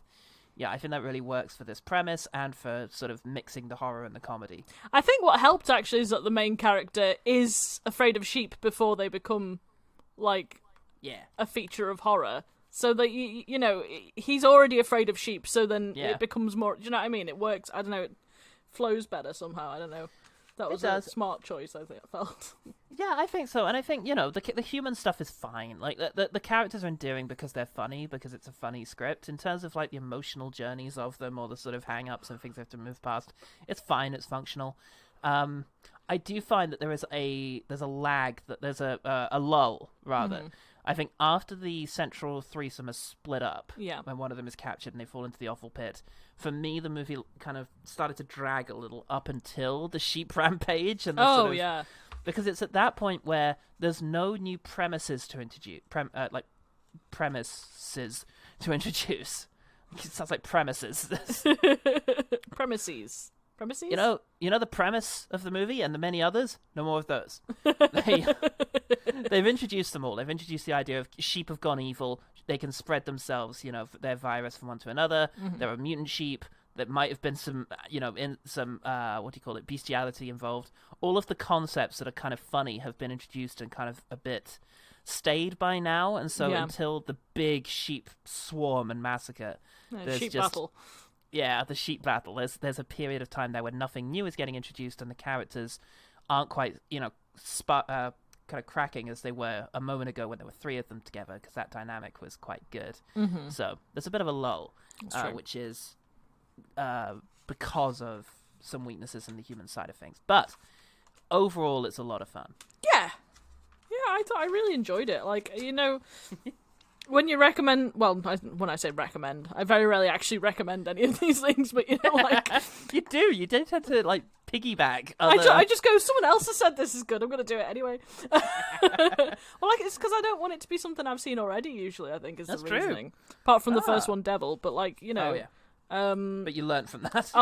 Speaker 1: I think that really works for this premise and for sort of mixing the horror and the comedy.
Speaker 2: I think what helped actually is that the main character is afraid of sheep before they become like a feature of horror. So that he's already afraid of sheep, so then it becomes more. Do you know what I mean? It works. I don't know. It flows better somehow. I don't know. That was a smart choice, I think. I felt.
Speaker 1: Yeah, I think so, and I think the human stuff is fine. Like the characters are endearing because they're funny, because it's a funny script. In terms of like the emotional journeys of them, or the sort of hang-ups and things they have to move past, it's fine. It's functional. I do find that there's a lag, that there's a lull rather. Mm-hmm. I think after the central threesome is split up, when one of them is captured and they fall into the awful pit, for me the movie kind of started to drag a little up until the sheep rampage and the because it's at that point where there's no new premises to introduce, premises to introduce. It sounds like premises.
Speaker 2: Premises. Premises?
Speaker 1: You know the premise of the movie and the many others? No more of those. They've introduced them all. They've introduced the idea of sheep have gone evil. They can spread themselves, their virus from one to another. Mm-hmm. There are mutant sheep. There might have been some, in some, bestiality involved. All of the concepts that are kind of funny have been introduced and kind of a bit stayed by now. And so until the big sheep swarm and massacre, there's
Speaker 2: sheep
Speaker 1: just...
Speaker 2: battle.
Speaker 1: Yeah, the sheep battle. There's a period of time there where nothing new is getting introduced and the characters aren't quite, kind of cracking as they were a moment ago when there were three of them together, because that dynamic was quite good. Mm-hmm. So there's a bit of a lull, which is because of some weaknesses in the human side of things. But overall, it's a lot of fun.
Speaker 2: Yeah, I really enjoyed it. Like, when you recommend, when I say recommend, I very rarely actually recommend any of these things, but
Speaker 1: you do tend to piggyback.
Speaker 2: I just go, someone else has said this is good, I'm going to do it anyway. It's because I don't want it to be something I've seen already, usually, I think, is the reasoning. True. Apart from the first one, Devil, but
Speaker 1: but you learned from that.
Speaker 2: I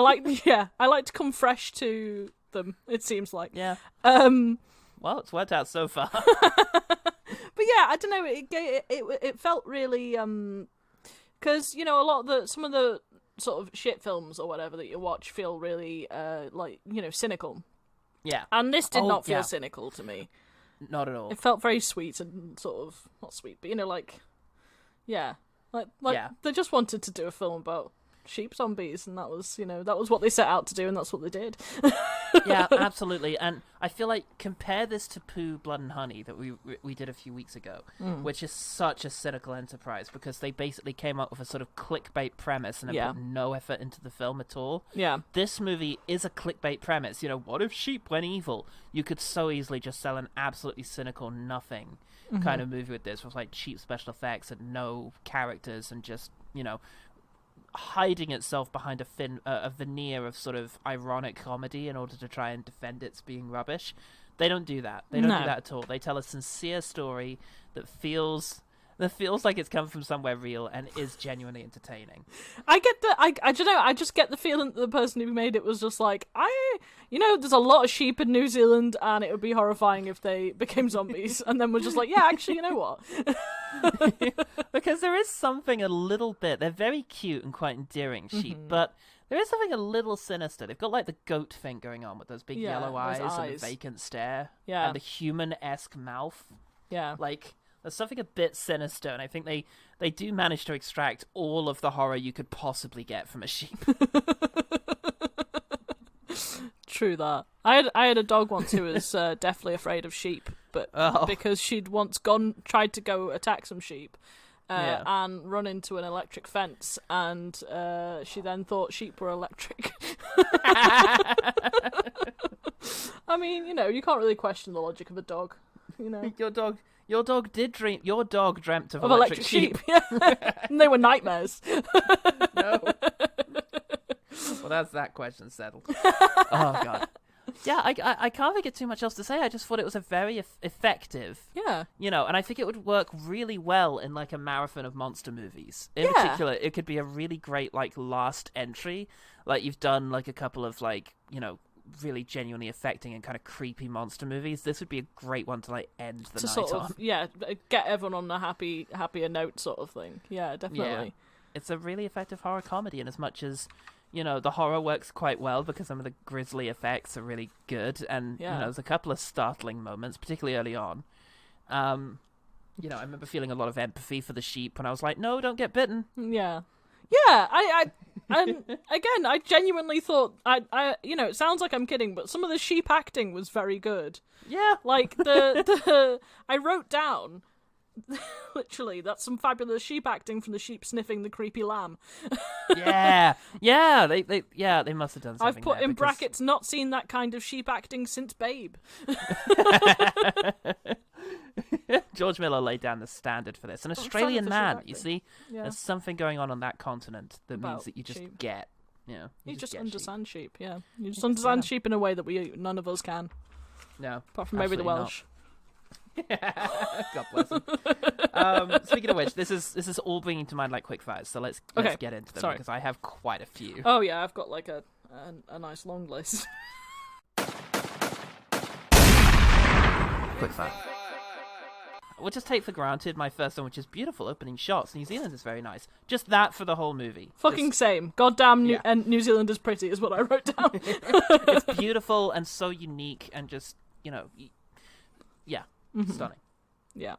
Speaker 2: like to come fresh to them, it seems like.
Speaker 1: Yeah. Well, it's worked out so far.
Speaker 2: But yeah, I don't know. It felt really because some of the sort of shit films or whatever that you watch feel really cynical. Yeah, and this did not feel cynical to me.
Speaker 1: Not at all.
Speaker 2: It felt very sweet and sort of not sweet, but they just wanted to do a film about sheep zombies, and that was what they set out to do, and that's what they did.
Speaker 1: Yeah, absolutely. And I feel like compare this to Pooh, Blood and Honey that we did a few weeks ago, which is such a cynical enterprise because they basically came up with a sort of clickbait premise and put no effort into the film at all. Yeah. This movie is a clickbait premise. What if sheep went evil? You could so easily just sell an absolutely cynical nothing kind of movie with this, with cheap special effects and no characters and just, hiding itself behind a veneer of sort of ironic comedy in order to try and defend its being rubbish. They don't do that. They don't do that at all. They tell a sincere story that feels like it's come from somewhere real and is genuinely entertaining.
Speaker 2: I get the I don't know, I just get the feeling that the person who made it was just like, there's a lot of sheep in New Zealand and it would be horrifying if they became zombies, and then we're just like, yeah, actually, you know what?
Speaker 1: Because there is something a little bit, they're very cute and quite endearing sheep, but there is something a little sinister. They've got the goat thing going on with those big yellow eyes and the vacant stare and the human-esque mouth. Yeah. There's something a bit sinister, and I think they do manage to extract all of the horror you could possibly get from a sheep.
Speaker 2: True that. I had a dog once who was deathly afraid of sheep, but because she'd once tried to go attack some sheep and run into an electric fence, and she then thought sheep were electric. I mean, you can't really question the logic of a dog.
Speaker 1: Your dog dreamt of electric sheep.
Speaker 2: Yeah. And they were nightmares.
Speaker 1: No. Well, that's that question settled. Oh, God. Yeah, I can't think of too much else to say. I just thought it was a very effective. Yeah. And I think it would work really well in a marathon of monster movies. In particular, it could be a really great last entry. You've done a couple of really genuinely affecting and kind of creepy monster movies. This would be a great one to end the night on.
Speaker 2: Get everyone on a happier note sort of thing. Yeah, definitely. Yeah.
Speaker 1: It's a really effective horror comedy, and as much as the horror works quite well because some of the grisly effects are really good, and there's a couple of startling moments, particularly early on. I remember feeling a lot of empathy for the sheep when I was like, no, don't get bitten.
Speaker 2: Yeah. And again, I genuinely thought, it sounds like I'm kidding, but some of the sheep acting was very good.
Speaker 1: Yeah.
Speaker 2: I wrote down, literally, that's some fabulous sheep acting from the sheep sniffing the creepy lamb.
Speaker 1: Yeah, they must have done something.
Speaker 2: I've put in brackets, not seen that kind of sheep acting since Babe.
Speaker 1: George Miller laid down the standard for this. An Australian man, you see? Yeah. There's something going on that continent that means that you just get,
Speaker 2: you just understand sheep, yeah. You just understand sheep in a way that none of us can.
Speaker 1: No.
Speaker 2: Apart from maybe the
Speaker 1: absolutely
Speaker 2: Welsh.
Speaker 1: God bless them. Speaking of which, this is all bringing to mind like quick fires. So let's get into them because I have quite a few.
Speaker 2: Oh yeah, I've got like a nice long list.
Speaker 1: Quick fire. We'll just take for granted my first one, which is beautiful opening shots. New Zealand is very nice. Just that for the whole movie.
Speaker 2: Same. Goddamn, and New Zealand is pretty is what I wrote down.
Speaker 1: It's beautiful and so unique and just, stunning.
Speaker 2: Yeah.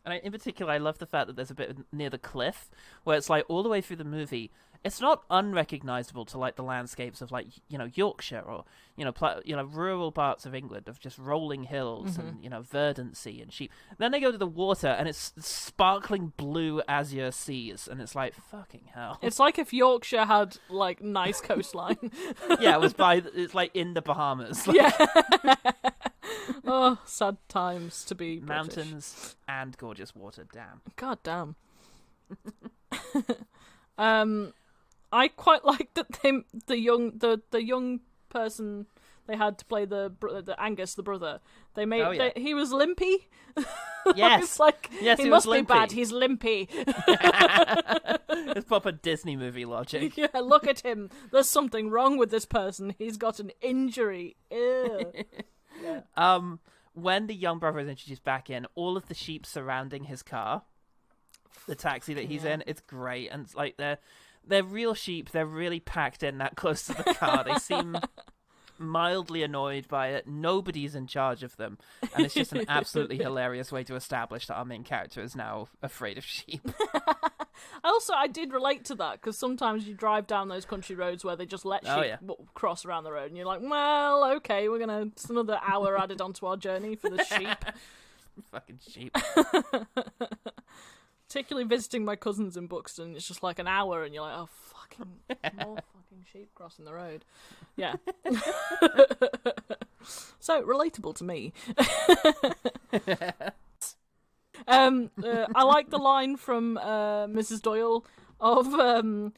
Speaker 1: And in particular, I love the fact that there's a bit near the cliff where it's like all the way through the movie. It's not unrecognizable to like the landscapes of like Yorkshire or rural parts of England of just rolling hills and verdancy and sheep. Then they go to the water and it's sparkling blue azure seas and it's like fucking hell.
Speaker 2: It's like if Yorkshire had like nice coastline.
Speaker 1: Yeah, it's like in the Bahamas. Like,
Speaker 2: yeah. Oh, sad times to be
Speaker 1: mountains and gorgeous water. Damn.
Speaker 2: God damn. I quite like that the young person they had to play the Angus, the brother. They made he was limpy.
Speaker 1: Yes,
Speaker 2: it's like he must be bad. He's limpy.
Speaker 1: It's proper Disney movie logic.
Speaker 2: Yeah, look at him. There's something wrong with this person. He's got an injury. Ew.
Speaker 1: Yeah. When the young brother is introduced back in, all of the sheep surrounding his car, the taxi that he's in, it's great, and it's like they're real sheep. They're really packed in that close to the car. They seem mildly annoyed by it. Nobody's in charge of them, and it's just an absolutely hilarious way to establish that our main character is now afraid of sheep.
Speaker 2: I did relate to that because sometimes you drive down those country roads where they just let sheep cross around the road, and you're like, well, okay, it's another hour added onto our journey for the sheep.
Speaker 1: Fucking sheep.
Speaker 2: Particularly visiting my cousins in Buxton, it's just like an hour, and you're like, oh, fucking more fucking sheep crossing the road. Yeah. So relatable to me. I like the line from Mrs. Doyle of
Speaker 6: oh,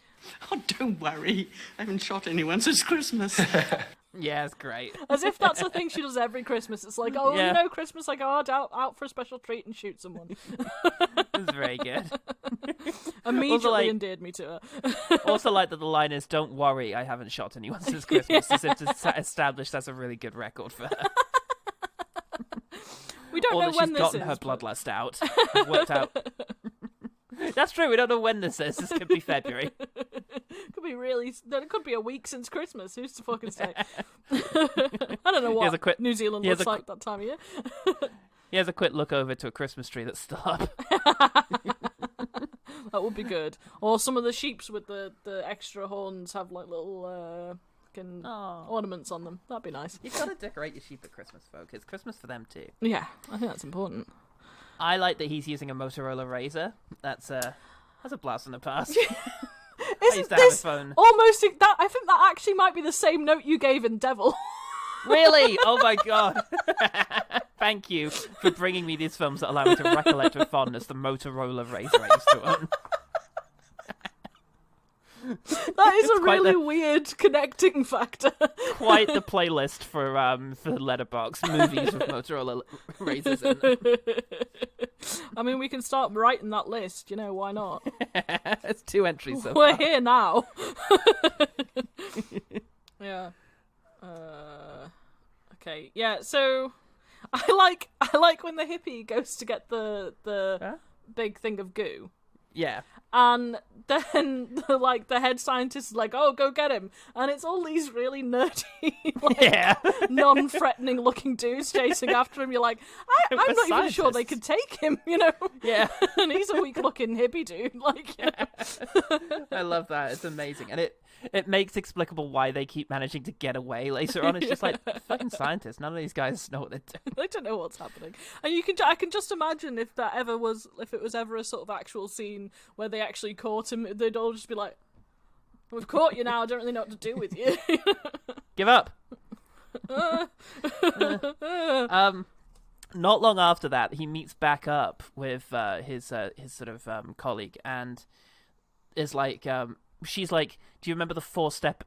Speaker 6: don't worry, I haven't shot anyone since Christmas.
Speaker 1: Yeah, it's great.
Speaker 2: As if that's a thing she does every Christmas. It's like, Christmas I go out for a special treat and shoot someone.
Speaker 1: It's very good.
Speaker 2: Immediately endeared me to her.
Speaker 1: Also like that the line is, don't worry, I haven't shot anyone since Christmas, as if to establish that's a really good record for her.
Speaker 2: We don't know when this is.
Speaker 1: Or that she's gotten her bloodlust out. Worked out. That's true, we don't know when this is. This could be February.
Speaker 2: Could be it could be a week since Christmas. Who's to fucking say? I don't know what New Zealand looks like that time of year.
Speaker 1: Here's a quick look over to a Christmas tree that's still up.
Speaker 2: That would be good. Or some of the sheeps with the extra horns have like little ornaments on them. That'd be nice.
Speaker 1: You've got to decorate your sheep at Christmas, folk. It's Christmas for them too.
Speaker 2: Yeah, I think that's important.
Speaker 1: I like that he's using a Motorola Razr. That's a blast from the past.
Speaker 2: Isn't this almost that? I think that actually might be the same note you gave in Devil.
Speaker 1: Really? Oh my god! Thank you for bringing me these films that allow me to recollect with fondness the Motorola Razr I used to own.
Speaker 2: That is a really weird connecting factor.
Speaker 1: Quite the playlist for Letterboxd movies with Motorola Razrs in them.
Speaker 2: I mean, we can start writing that list. Why not?
Speaker 1: It's 2 entries. So
Speaker 2: We're
Speaker 1: far.
Speaker 2: here now. Yeah. Okay. Yeah. So, I like when the hippie goes to get the big thing of goo.
Speaker 1: Yeah.
Speaker 2: And then the head scientist is like, oh, go get him. And it's all these really nerdy, non-threatening looking dudes chasing after him. You're like, I'm not even sure they could take him,
Speaker 1: Yeah.
Speaker 2: And he's a weak looking hippie dude.
Speaker 1: I love that. It's amazing. And it makes explicable why they keep managing to get away later on. It's just like, fucking scientists. None of these guys know what they're doing.
Speaker 2: They don't know what's happening. And I can just imagine if it was ever a sort of actual scene where they actually caught him, they'd all just be like, we've caught you now, I don't really know what to do with you.
Speaker 1: Give up. Not long after that, he meets back up with his sort of colleague and is like, she's like, do you remember the fourth step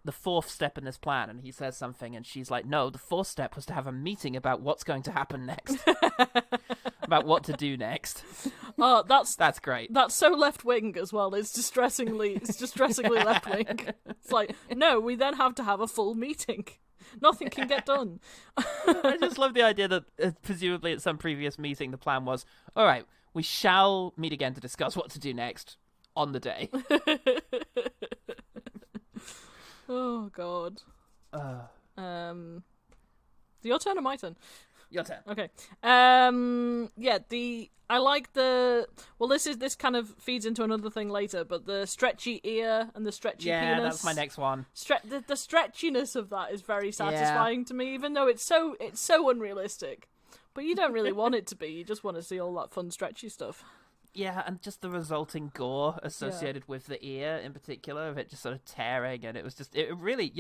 Speaker 1: in this plan? And he says something, and she's like, no, the fourth step was to have a meeting about what's going to happen next. About what to do next.
Speaker 2: Oh,
Speaker 1: that's great.
Speaker 2: That's so left wing as well. It's distressingly left wing. It's like, no, we then have to have a full meeting. Nothing can get done.
Speaker 1: I just love the idea that presumably at some previous meeting the plan was, all right, we shall meet again to discuss what to do next on the day.
Speaker 2: Oh God. Your turn or my turn?
Speaker 1: Your turn.
Speaker 2: Okay. I like this kind of feeds into another thing later, but the stretchy ear and the stretchy penis.
Speaker 1: Yeah, that's my next one.
Speaker 2: The stretchiness of that is very satisfying to me, even though it's so unrealistic. But you don't really want it to be. You just want to see all that fun stretchy stuff.
Speaker 1: Yeah, and just the resulting gore associated with the ear in particular, of it just sort of tearing, and it really,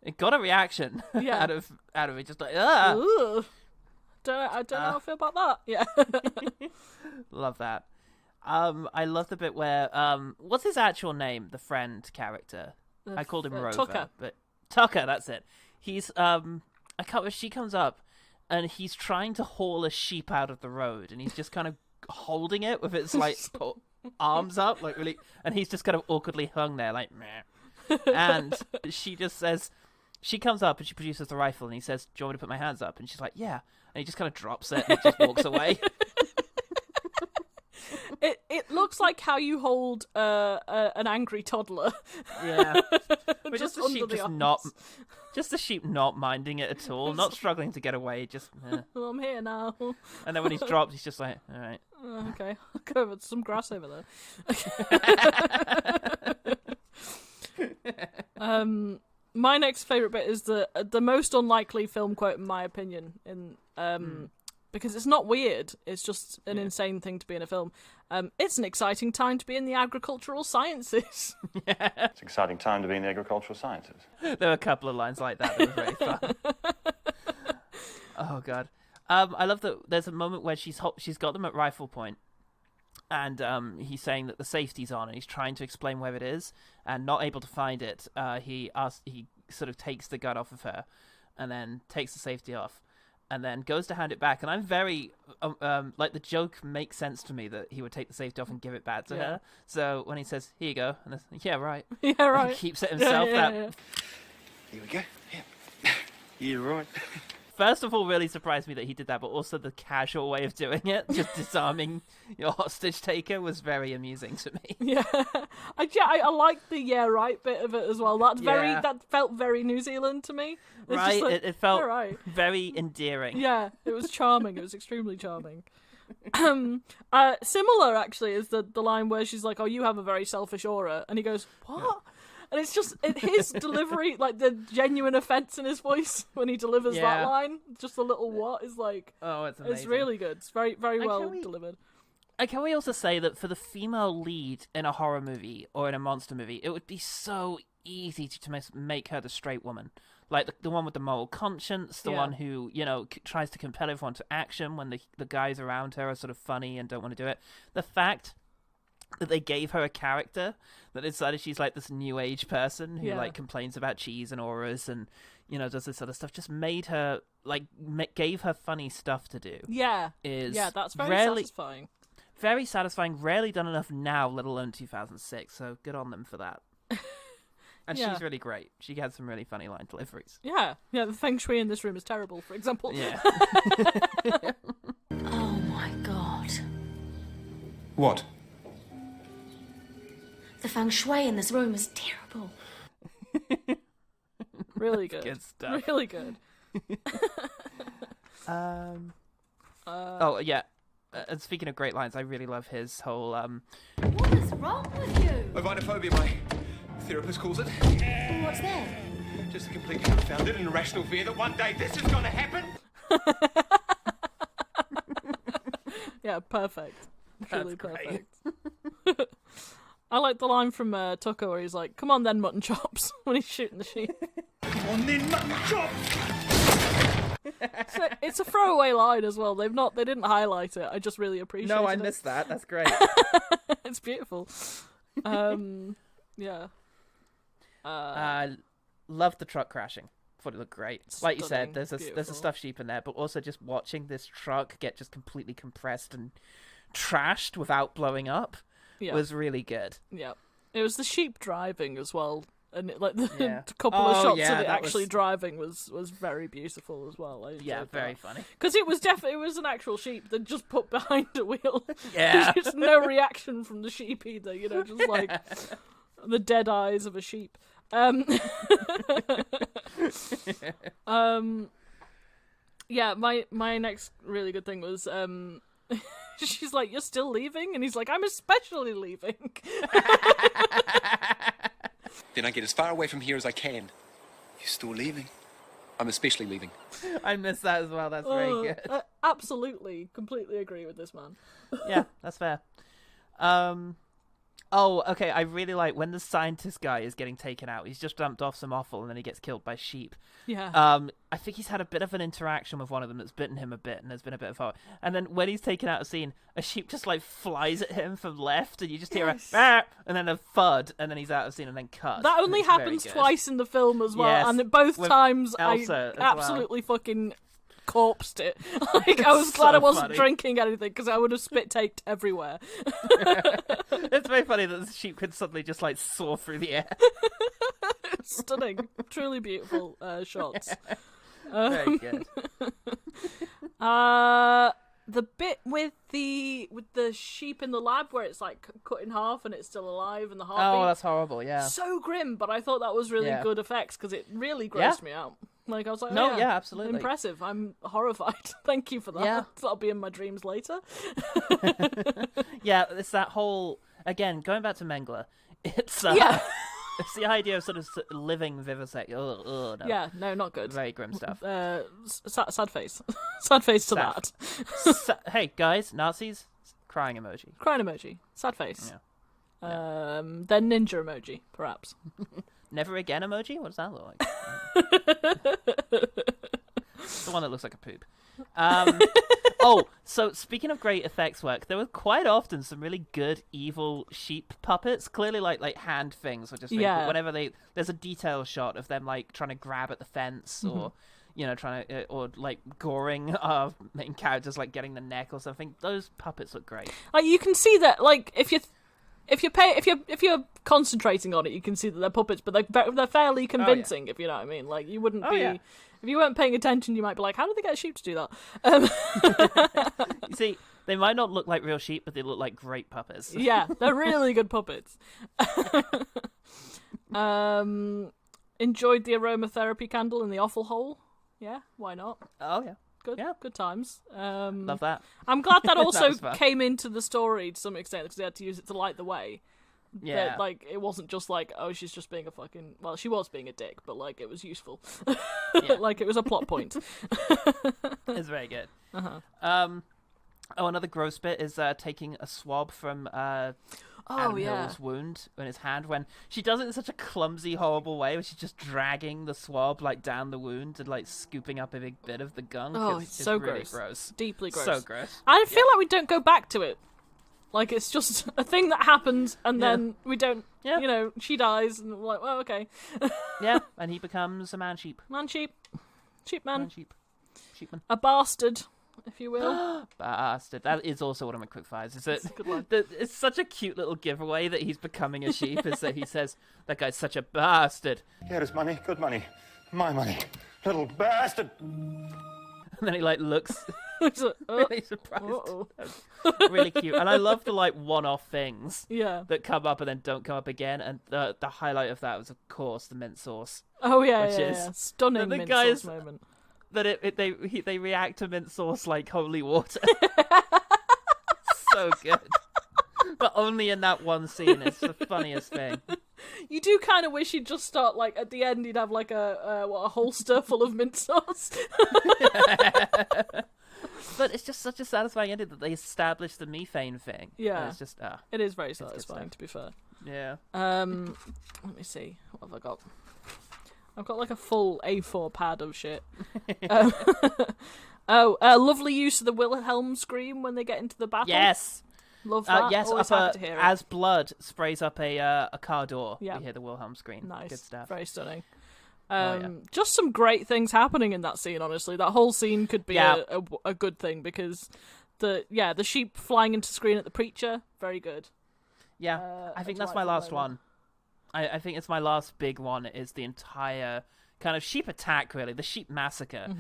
Speaker 1: it got a reaction out of it, just like,
Speaker 2: Ooh. I don't know how I feel about that. Yeah.
Speaker 1: Love that. I love the bit where, what's his actual name, the friend character? I called him Rover.
Speaker 2: Tucker.
Speaker 1: But Tucker, that's it. He's, she comes up, and he's trying to haul a sheep out of the road, and he's just kind of holding it with its, like, arms up, like, really, and he's just kind of awkwardly hung there, like, meh. And she just says, she comes up and she produces the rifle, and he says, do you want me to put my hands up? And she's like, yeah. And he just kind of drops it and just walks away.
Speaker 2: It looks like how you hold an angry toddler.
Speaker 1: Yeah. But
Speaker 2: just
Speaker 1: the sheep just the sheep not minding it at all, not struggling to get away, just
Speaker 2: Well, I'm here now.
Speaker 1: And then when he's dropped, he's just like, all right.
Speaker 2: Okay, I'll go over some grass over there. My next favourite bit is the most unlikely film quote, in my opinion, because it's not weird, it's just an insane thing to be in a film. It's an exciting time to be in the agricultural sciences.
Speaker 1: Yeah.
Speaker 7: It's an exciting time to be in the agricultural sciences.
Speaker 1: There were a couple of lines like that were very fun. Oh, God. I love that there's a moment where she's got them at rifle point, and he's saying that the safety's on, and he's trying to explain where it is, and not able to find it. He sort of takes the gun off of her, and then takes the safety off, and then goes to hand it back. And I'm very like, the joke makes sense to me that he would take the safety off and give it back to her. So when he says, "Here you go," and it's, yeah, right,
Speaker 2: yeah, right,
Speaker 1: he keeps it himself.
Speaker 2: Yeah.
Speaker 7: Here we go. Yeah. You're right.
Speaker 1: First of all, really surprised me that he did that, but also the casual way of doing it, just disarming your hostage taker, was very amusing to me.
Speaker 2: Yeah, I like the right bit of it as well. That felt very New Zealand to me. It's
Speaker 1: right,
Speaker 2: just like,
Speaker 1: it felt very endearing.
Speaker 2: Yeah, it was charming. It was extremely charming. Similar actually is the line where she's like, "Oh, you have a very selfish aura," and he goes, "What?" Yeah. And it's just his delivery, like the genuine offense in his voice when he delivers that line. Just a little what is like.
Speaker 1: Oh, it's amazing.
Speaker 2: It's really good. It's very, very well delivered.
Speaker 1: And can we also say that for the female lead in a horror movie or in a monster movie, it would be so easy to make her the straight woman. Like the one with the moral conscience, the one who, tries to compel everyone to action when the guys around her are sort of funny and don't want to do it. The fact that they gave her a character that decided she's like this new age person who like complains about cheese and auras and does this other stuff, just made her like gave her funny stuff to do.
Speaker 2: That's very satisfying.
Speaker 1: Very satisfying. Rarely done enough now, let alone 2006. So good on them for that. And she's really great. She had some really funny line deliveries.
Speaker 2: Yeah, the feng shui in this room is terrible, for example.
Speaker 1: Yeah.
Speaker 5: Oh my God.
Speaker 4: What?
Speaker 5: The feng shui in this room is terrible.
Speaker 2: Really good.
Speaker 1: Good stuff.
Speaker 2: Really good.
Speaker 1: And speaking of great lines, I really love his whole
Speaker 5: What is wrong with you?
Speaker 4: Vinophobia, my therapist calls it.
Speaker 5: What's that?
Speaker 4: Just a completely unfounded and irrational fear that one day this is going to happen.
Speaker 2: Yeah, perfect. Truly
Speaker 1: That's
Speaker 2: perfect. I like the line from Tucker where he's like, "Come on then, mutton chops," when he's shooting the sheep.
Speaker 4: Come on then, mutton chops!
Speaker 2: It's a throwaway line as well. They didn't highlight it. I just really appreciate it.
Speaker 1: No, I missed that. That's great.
Speaker 2: It's beautiful. Yeah.
Speaker 1: Loved the truck crashing. Thought it looked great. Like you said, there's a
Speaker 2: beautiful.
Speaker 1: stuffed sheep in there, but also just watching this truck get just completely compressed and trashed without blowing up was really good.
Speaker 2: Yeah. It was the sheep driving as well. And like the
Speaker 1: Yeah.
Speaker 2: couple of shots of it
Speaker 1: that
Speaker 2: actually
Speaker 1: was-
Speaker 2: driving was very beautiful as well.
Speaker 1: Very funny.
Speaker 2: Because it was an actual sheep that just put behind a wheel.
Speaker 1: Yeah.
Speaker 2: There's no reaction from the sheep either, just like the dead eyes of a sheep. Yeah, my next really good thing was she's like, "You're still leaving?" And he's like, "I'm especially leaving."
Speaker 4: Then I get as far away from here as I can.
Speaker 7: You still leaving?
Speaker 4: I'm especially leaving.
Speaker 1: I missed that as well. That's very good.
Speaker 2: Absolutely, completely agree with this man.
Speaker 1: Yeah, that's fair. Oh, okay. I really like when the scientist guy is getting taken out. He's just dumped off some offal and then he gets killed by sheep.
Speaker 2: Yeah.
Speaker 1: I think he's had a bit of an interaction with one of them that's bitten him a bit, and there's been a bit of fight. And then when he's taken out of scene, a sheep just like flies at him from left, and you just hear a "Bah!" and then a thud, and then he's out of scene and then cut.
Speaker 2: That only
Speaker 1: It's very
Speaker 2: happens
Speaker 1: good.
Speaker 2: twice in the film as well,
Speaker 1: Yes,
Speaker 2: and both
Speaker 1: with
Speaker 2: times
Speaker 1: Elsa as
Speaker 2: I absolutely fucking corpsed it. Like I was glad
Speaker 1: so
Speaker 2: I wasn't
Speaker 1: funny.
Speaker 2: drinking anything because I would have spit taked everywhere.
Speaker 1: It's very funny that the sheep could suddenly just like soar through the air.
Speaker 2: Stunning, truly beautiful shots.
Speaker 1: Very good.
Speaker 2: The bit with the sheep in the lab where it's like cut in half and it's still alive and the heartbeat.
Speaker 1: Oh, that's horrible. Yeah.
Speaker 2: So grim, but I thought that was really
Speaker 1: Yeah.
Speaker 2: good effects because it really grossed me out. Like I was like,
Speaker 1: No,
Speaker 2: oh,
Speaker 1: yeah, absolutely.
Speaker 2: impressive. I'm horrified. Thank you for that.
Speaker 1: Yeah.
Speaker 2: That'll be in my dreams later.
Speaker 1: Yeah, it's that whole again going back to Mengele. It's
Speaker 2: Yeah.
Speaker 1: it's the idea of sort of living vivisect. No.
Speaker 2: Yeah, no, not good.
Speaker 1: Very grim stuff.
Speaker 2: Sad face. Sad face to
Speaker 1: Sad.
Speaker 2: that.
Speaker 1: Hey guys, Nazis, crying emoji.
Speaker 2: Crying emoji. Sad face.
Speaker 1: Yeah.
Speaker 2: Then ninja emoji, perhaps.
Speaker 1: Never again emoji. What does that look like? The one that looks like a poop. So speaking of great effects work, there were quite often some really good evil sheep puppets. Clearly, like hand things, or just
Speaker 2: Yeah.
Speaker 1: whenever there's a detail shot of them like trying to grab at the fence, or trying to or like goring main characters, like getting the neck or something. Those puppets look great.
Speaker 2: Like you can see that, like if you're concentrating on it, you can see that they're puppets, but they're fairly convincing. If you know what I mean, like you wouldn't be. If you weren't paying attention, you might be like, "How did they get a sheep to do that?"
Speaker 1: You see, they might not look like real sheep, but they look like great puppets.
Speaker 2: Yeah, they're really good puppets. Enjoyed the aromatherapy candle in the offal hole. Yeah, why not?
Speaker 1: Oh yeah,
Speaker 2: Good,
Speaker 1: Yeah.
Speaker 2: good times.
Speaker 1: love that.
Speaker 2: I'm glad that also
Speaker 1: was fun.
Speaker 2: came into the story to some extent because they had to use it to light the way.
Speaker 1: Yeah.
Speaker 2: That, like, it wasn't just like, oh, she's just being a fucking... Well, she was being a dick, but, like, it was useful. Like, it was a plot point.
Speaker 1: It's very good.
Speaker 2: Uh-huh.
Speaker 1: Another gross bit is taking a swab from Adam Hill's wound in his hand, when she does it in such a clumsy, horrible way, where she's just dragging the swab like down the wound and like scooping up a big bit of the gunk.
Speaker 2: Oh, it's so
Speaker 1: really
Speaker 2: gross. Deeply gross.
Speaker 1: So gross.
Speaker 2: I feel like we don't go back to it. Like, it's just a thing that happens, and then we don't, she dies, and we're like, well, okay.
Speaker 1: Yeah, and he becomes a man sheep.
Speaker 2: Man sheep. Sheep man.
Speaker 1: Man sheep. Sheepman.
Speaker 2: A bastard, if you will.
Speaker 1: Bastard. That is also one of my quick fires. Is it?
Speaker 2: It's a good one.
Speaker 1: It's such a cute little giveaway that he's becoming a sheep, is that he says, that guy's such a bastard.
Speaker 7: Here is money, good money. My money. Little bastard.
Speaker 1: And then he like looks
Speaker 2: It's like,
Speaker 1: really surprised.
Speaker 2: uh-oh.
Speaker 1: Really cute. And I love the like one-off things
Speaker 2: Yeah.
Speaker 1: that come up and then don't come up again. And the highlight of that was, of course, the mint sauce.
Speaker 2: Oh, yeah,
Speaker 1: Which
Speaker 2: yeah,
Speaker 1: is-
Speaker 2: yeah. Stunning
Speaker 1: the
Speaker 2: mint
Speaker 1: guys-
Speaker 2: sauce moment.
Speaker 1: That they react to mint sauce like holy water. So good. But only in that one scene. It's the funniest thing.
Speaker 2: You do kind of wish he'd just start, like, at the end he'd have, like, a holster full of mint sauce.
Speaker 1: But it's just such a satisfying ending that they established the methane thing.
Speaker 2: Yeah.
Speaker 1: And it's just,
Speaker 2: It is very
Speaker 1: good
Speaker 2: satisfying,
Speaker 1: stuff.
Speaker 2: to be fair.
Speaker 1: yeah.
Speaker 2: Let me see. What have I got? I've got, like, a full A4 pad of shit. Lovely use of the Wilhelm scream when they get into the battle.
Speaker 1: Yes.
Speaker 2: Love that.
Speaker 1: Yes,
Speaker 2: Always
Speaker 1: up
Speaker 2: happy to hear it.
Speaker 1: as blood sprays up a car door.
Speaker 2: Yeah.
Speaker 1: We hear the Wilhelm scream.
Speaker 2: Nice.
Speaker 1: Good stuff.
Speaker 2: Very stunning.
Speaker 1: Yeah.
Speaker 2: Just some great things happening in that scene, honestly. That whole scene could be a good thing, because the sheep flying into screen at the preacher, very good.
Speaker 1: Yeah, I think that's my last one. I think it's my last big one, is the entire kind of sheep attack, really, the sheep massacre.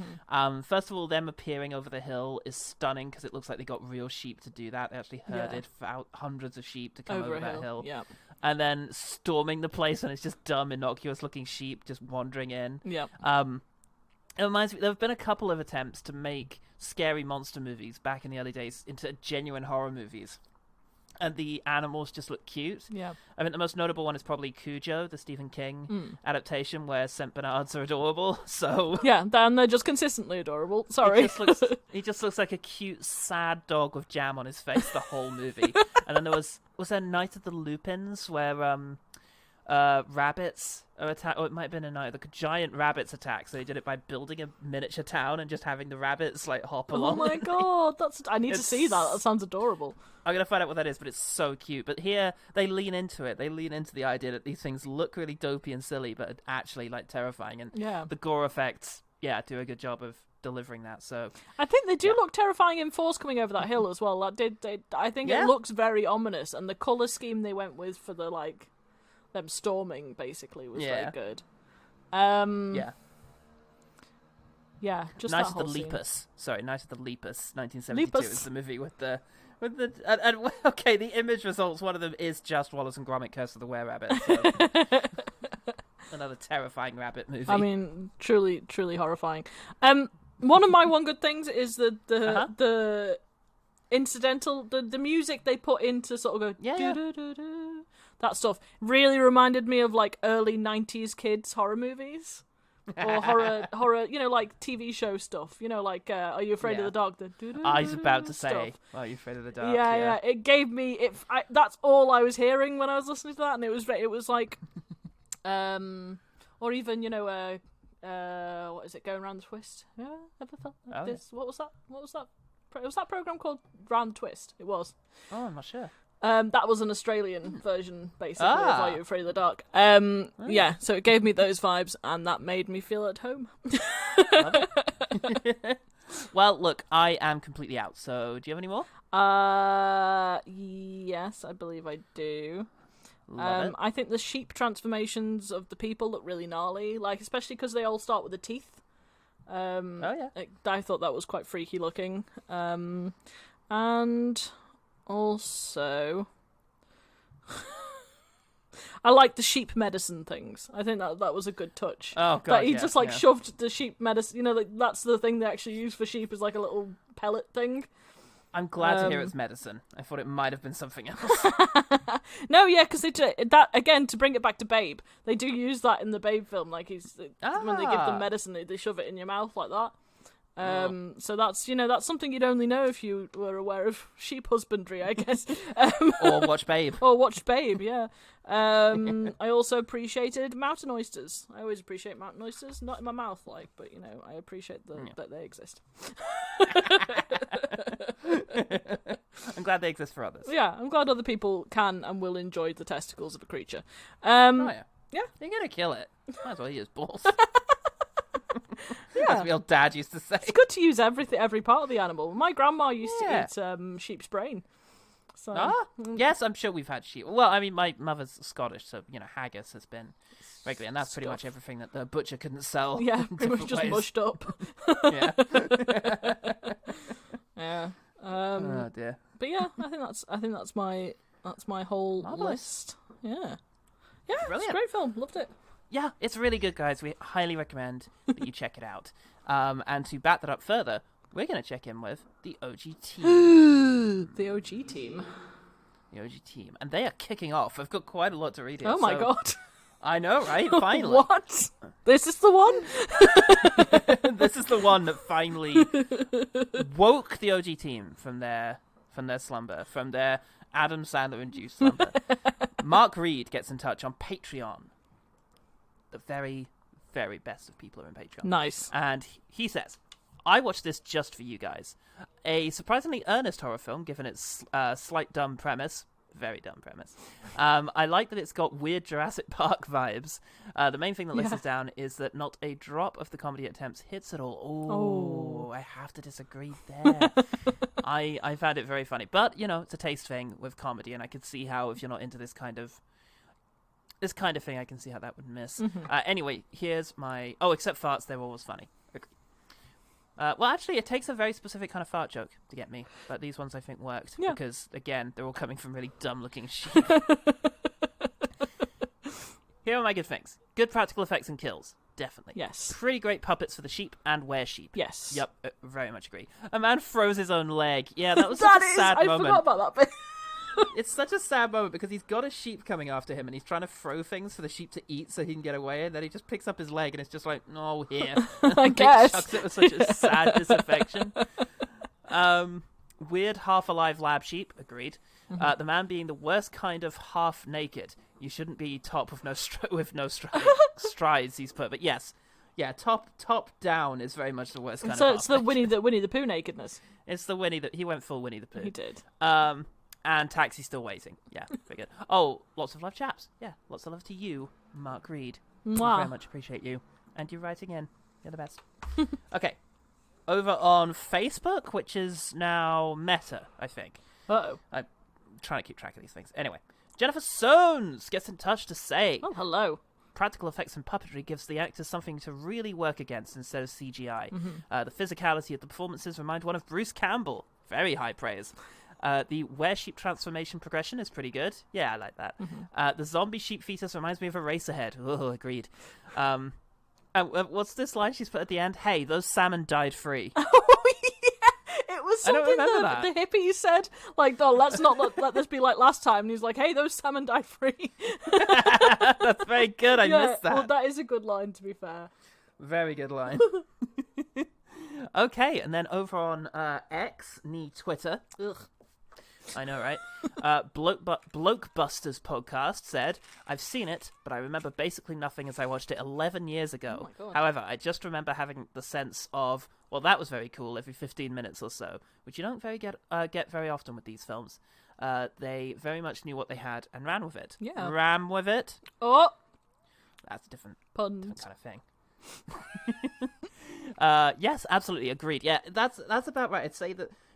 Speaker 1: First of all, them appearing over the hill is stunning, because it looks like they got real sheep to do that. They actually herded hundreds of sheep to come over that hill.
Speaker 2: Yeah.
Speaker 1: And then storming the place, and it's just dumb, innocuous-looking sheep just wandering in.
Speaker 2: Yeah.
Speaker 1: It reminds me, there have been a couple of attempts to make scary monster movies back in the early days into genuine horror movies. And the animals just look cute.
Speaker 2: Yeah.
Speaker 1: I mean, the most notable one is probably Cujo, the Stephen King adaptation, where St. Bernards are adorable. So
Speaker 2: yeah, and they're just consistently adorable. Sorry.
Speaker 1: He just looks like a cute, sad dog with jam on his face the whole movie. And then was there Night of the Lupins, where rabbits are attacked, or it might have been a night, the giant rabbits attack, so they did it by building a miniature town and just having the rabbits like hop along.
Speaker 2: Oh my god, I need to see that sounds adorable.
Speaker 1: I'm gonna find out what that is, but it's so cute. But here they lean into it, they lean into the idea that these things look really dopey and silly but are actually like terrifying, and the gore effects do a good job of delivering that. So
Speaker 2: I think they do look terrifying in Force coming over that hill as well. I think it looks very ominous, and the colour scheme they went with for the them storming basically was very good. Just
Speaker 1: Night
Speaker 2: that
Speaker 1: of
Speaker 2: whole
Speaker 1: the
Speaker 2: scene.
Speaker 1: Lepus. Sorry, Night of the Lepus, 1972 is the movie with the and okay, the image results. One of them is just Wallace and Gromit: Curse of the Were-Rabbit. So. Another terrifying rabbit movie.
Speaker 2: I mean, truly, truly horrifying. One of my one good things is the incidental, the music they put in to sort of go that stuff really reminded me of like early 90s kids horror movies. Or horror, like TV show stuff. Like, Are You Afraid of the Dark?
Speaker 1: I was about to say, Are You Afraid of the Dark?
Speaker 2: Yeah. It gave me that's all I was hearing when I was listening to that, and it was like, or even what is it? Going Round the Twist? Yeah, ever felt like this? Yeah. What was that? Was that program called Round the Twist? It was.
Speaker 1: Oh, I'm not sure.
Speaker 2: That was an Australian version, basically, of Are You Afraid of the Dark? Yeah, so it gave me those vibes, and that made me feel at home.
Speaker 1: Well, look, I am completely out, so do you have any more?
Speaker 2: Yes, I believe I do.
Speaker 1: Love it.
Speaker 2: I think the sheep transformations of the people look really gnarly, especially because they all start with the teeth. I thought that was quite freaky looking. And also, I like the sheep medicine things. I think that was a good touch.
Speaker 1: Oh god,
Speaker 2: that he just shoved the sheep medicine. That's the thing they actually use for sheep, is like a little pellet thing.
Speaker 1: I'm glad to hear it's medicine. I thought it might have been something else.
Speaker 2: No, yeah, because they do that again to bring it back to Babe. They do use that in the Babe film. When they give them medicine, they shove it in your mouth like that. So that's something you'd only know if you were aware of sheep husbandry, I guess.
Speaker 1: Or watch Babe.
Speaker 2: Or watched Babe, yeah. I also appreciated mountain oysters. I always appreciate mountain oysters, not in my mouth, but I appreciate that they exist.
Speaker 1: I'm glad they exist for others.
Speaker 2: Yeah, I'm glad other people can and will enjoy the testicles of a creature.
Speaker 1: Yeah.
Speaker 2: Yeah.
Speaker 1: You're gonna kill it. Might as well use balls.
Speaker 2: Yeah.
Speaker 1: As my old dad used to say.
Speaker 2: It's good to use every part of the animal. My grandma used to eat sheep's brain. So,
Speaker 1: yes, I'm sure we've had sheep. Well, I mean, my mother's Scottish, so haggis has been regular, and that's pretty much everything that the butcher couldn't sell.
Speaker 2: Yeah, pretty much just mushed up.
Speaker 1: Yeah.
Speaker 2: Yeah.
Speaker 1: Oh dear.
Speaker 2: But yeah, I think that's my whole list. Yeah. Yeah,
Speaker 1: Brilliant.
Speaker 2: It's a great film. Loved it.
Speaker 1: Yeah, it's really good, guys. We highly recommend that you check it out. And to back that up further, we're going to check in with the OG team.
Speaker 2: The OG team.
Speaker 1: The OG team. And they are kicking off. I've got quite a lot to read here.
Speaker 2: Oh my god.
Speaker 1: I know, right? Finally.
Speaker 2: What? This is the one?
Speaker 1: This is the one that finally woke the OG team from their slumber, from their Adam Sandler-induced slumber. Mark Reed gets in touch on Patreon. The very, very best of people are in Patreon.
Speaker 2: Nice.
Speaker 1: And he says, I watched this just for you guys. a surprisingly earnest horror film, given its slight dumb premise. Very dumb premise. I like that it's got weird Jurassic Park vibes. The main thing that lets us down is that not a drop of the comedy attempts hits at all. Oh, I have to disagree there. I found it very funny. But, it's a taste thing with comedy, and I could see how, if you're not into this kind of thing, I can see how that would miss. Anyway, here's my... Oh, except farts, they're always funny. Well, actually, it takes a very specific kind of fart joke to get me, but these ones I think worked because, again, they're all coming from really dumb-looking sheep. Here are my good things. Good practical effects and kills, definitely.
Speaker 2: Yes.
Speaker 1: Pretty great puppets for the sheep and were-sheep.
Speaker 2: Yes.
Speaker 1: Yep, very much agree. A man froze his own leg. Yeah, that was such a sad moment.
Speaker 2: I forgot about that bit.
Speaker 1: It's such a sad moment because he's got a sheep coming after him and he's trying to throw things for the sheep to eat so he can get away, and then he just picks up his leg and it's just like, no, here.
Speaker 2: I guess.
Speaker 1: Chucks it with such a sad disaffection. Weird half-alive lab sheep, agreed. The man being the worst kind of half-naked. You shouldn't be top with no strides, he's put, but yes. Yeah, top down is very much the worst kind of
Speaker 2: So it's the Winnie the Pooh nakedness.
Speaker 1: It's the Winnie he went full Winnie the Pooh.
Speaker 2: He did.
Speaker 1: And Taxi still waiting. Yeah, very good. Oh, lots of love, chaps. Yeah, lots of love to you, Mark Reed.
Speaker 2: Mwah.
Speaker 1: I very much appreciate you. And you writing in. You're the best. Okay. Over on Facebook, which is now Meta, I think.
Speaker 2: Uh-oh.
Speaker 1: I'm trying to keep track of these things. Anyway, Jennifer Soanes gets in touch to say...
Speaker 2: Oh, hello.
Speaker 1: Practical effects and puppetry gives the actors something to really work against instead of CGI. The physicality of the performances remind one of Bruce Campbell. Very high praise. The were-sheep transformation progression is pretty good. Yeah, I like that. The zombie sheep fetus reminds me of Eraserhead. Oh, agreed. What's this line she's put at the end? Hey, those salmon died free.
Speaker 2: Oh, yeah. It was something the hippie said. Like, oh, let's not let this be like last time. And he's like, hey, those salmon died free.
Speaker 1: That's very good. I missed that.
Speaker 2: Well, that is a good line, to be fair.
Speaker 1: Very good line. Okay, and then over on X, Twitter. Ugh. I know, right? Blokebusters podcast said, I've seen it, but I remember basically nothing as I watched it 11 years ago.
Speaker 2: Oh my God.
Speaker 1: However, I just remember having the sense of, well, that was very cool every 15 minutes or so, which you don't get very often with these films. They very much knew what they had and ran with it.
Speaker 2: Yeah.
Speaker 1: Ran with it.
Speaker 2: Oh!
Speaker 1: That's a different
Speaker 2: Puns.
Speaker 1: kind of thing. Yes, absolutely, agreed. Yeah, that's about right. I'd say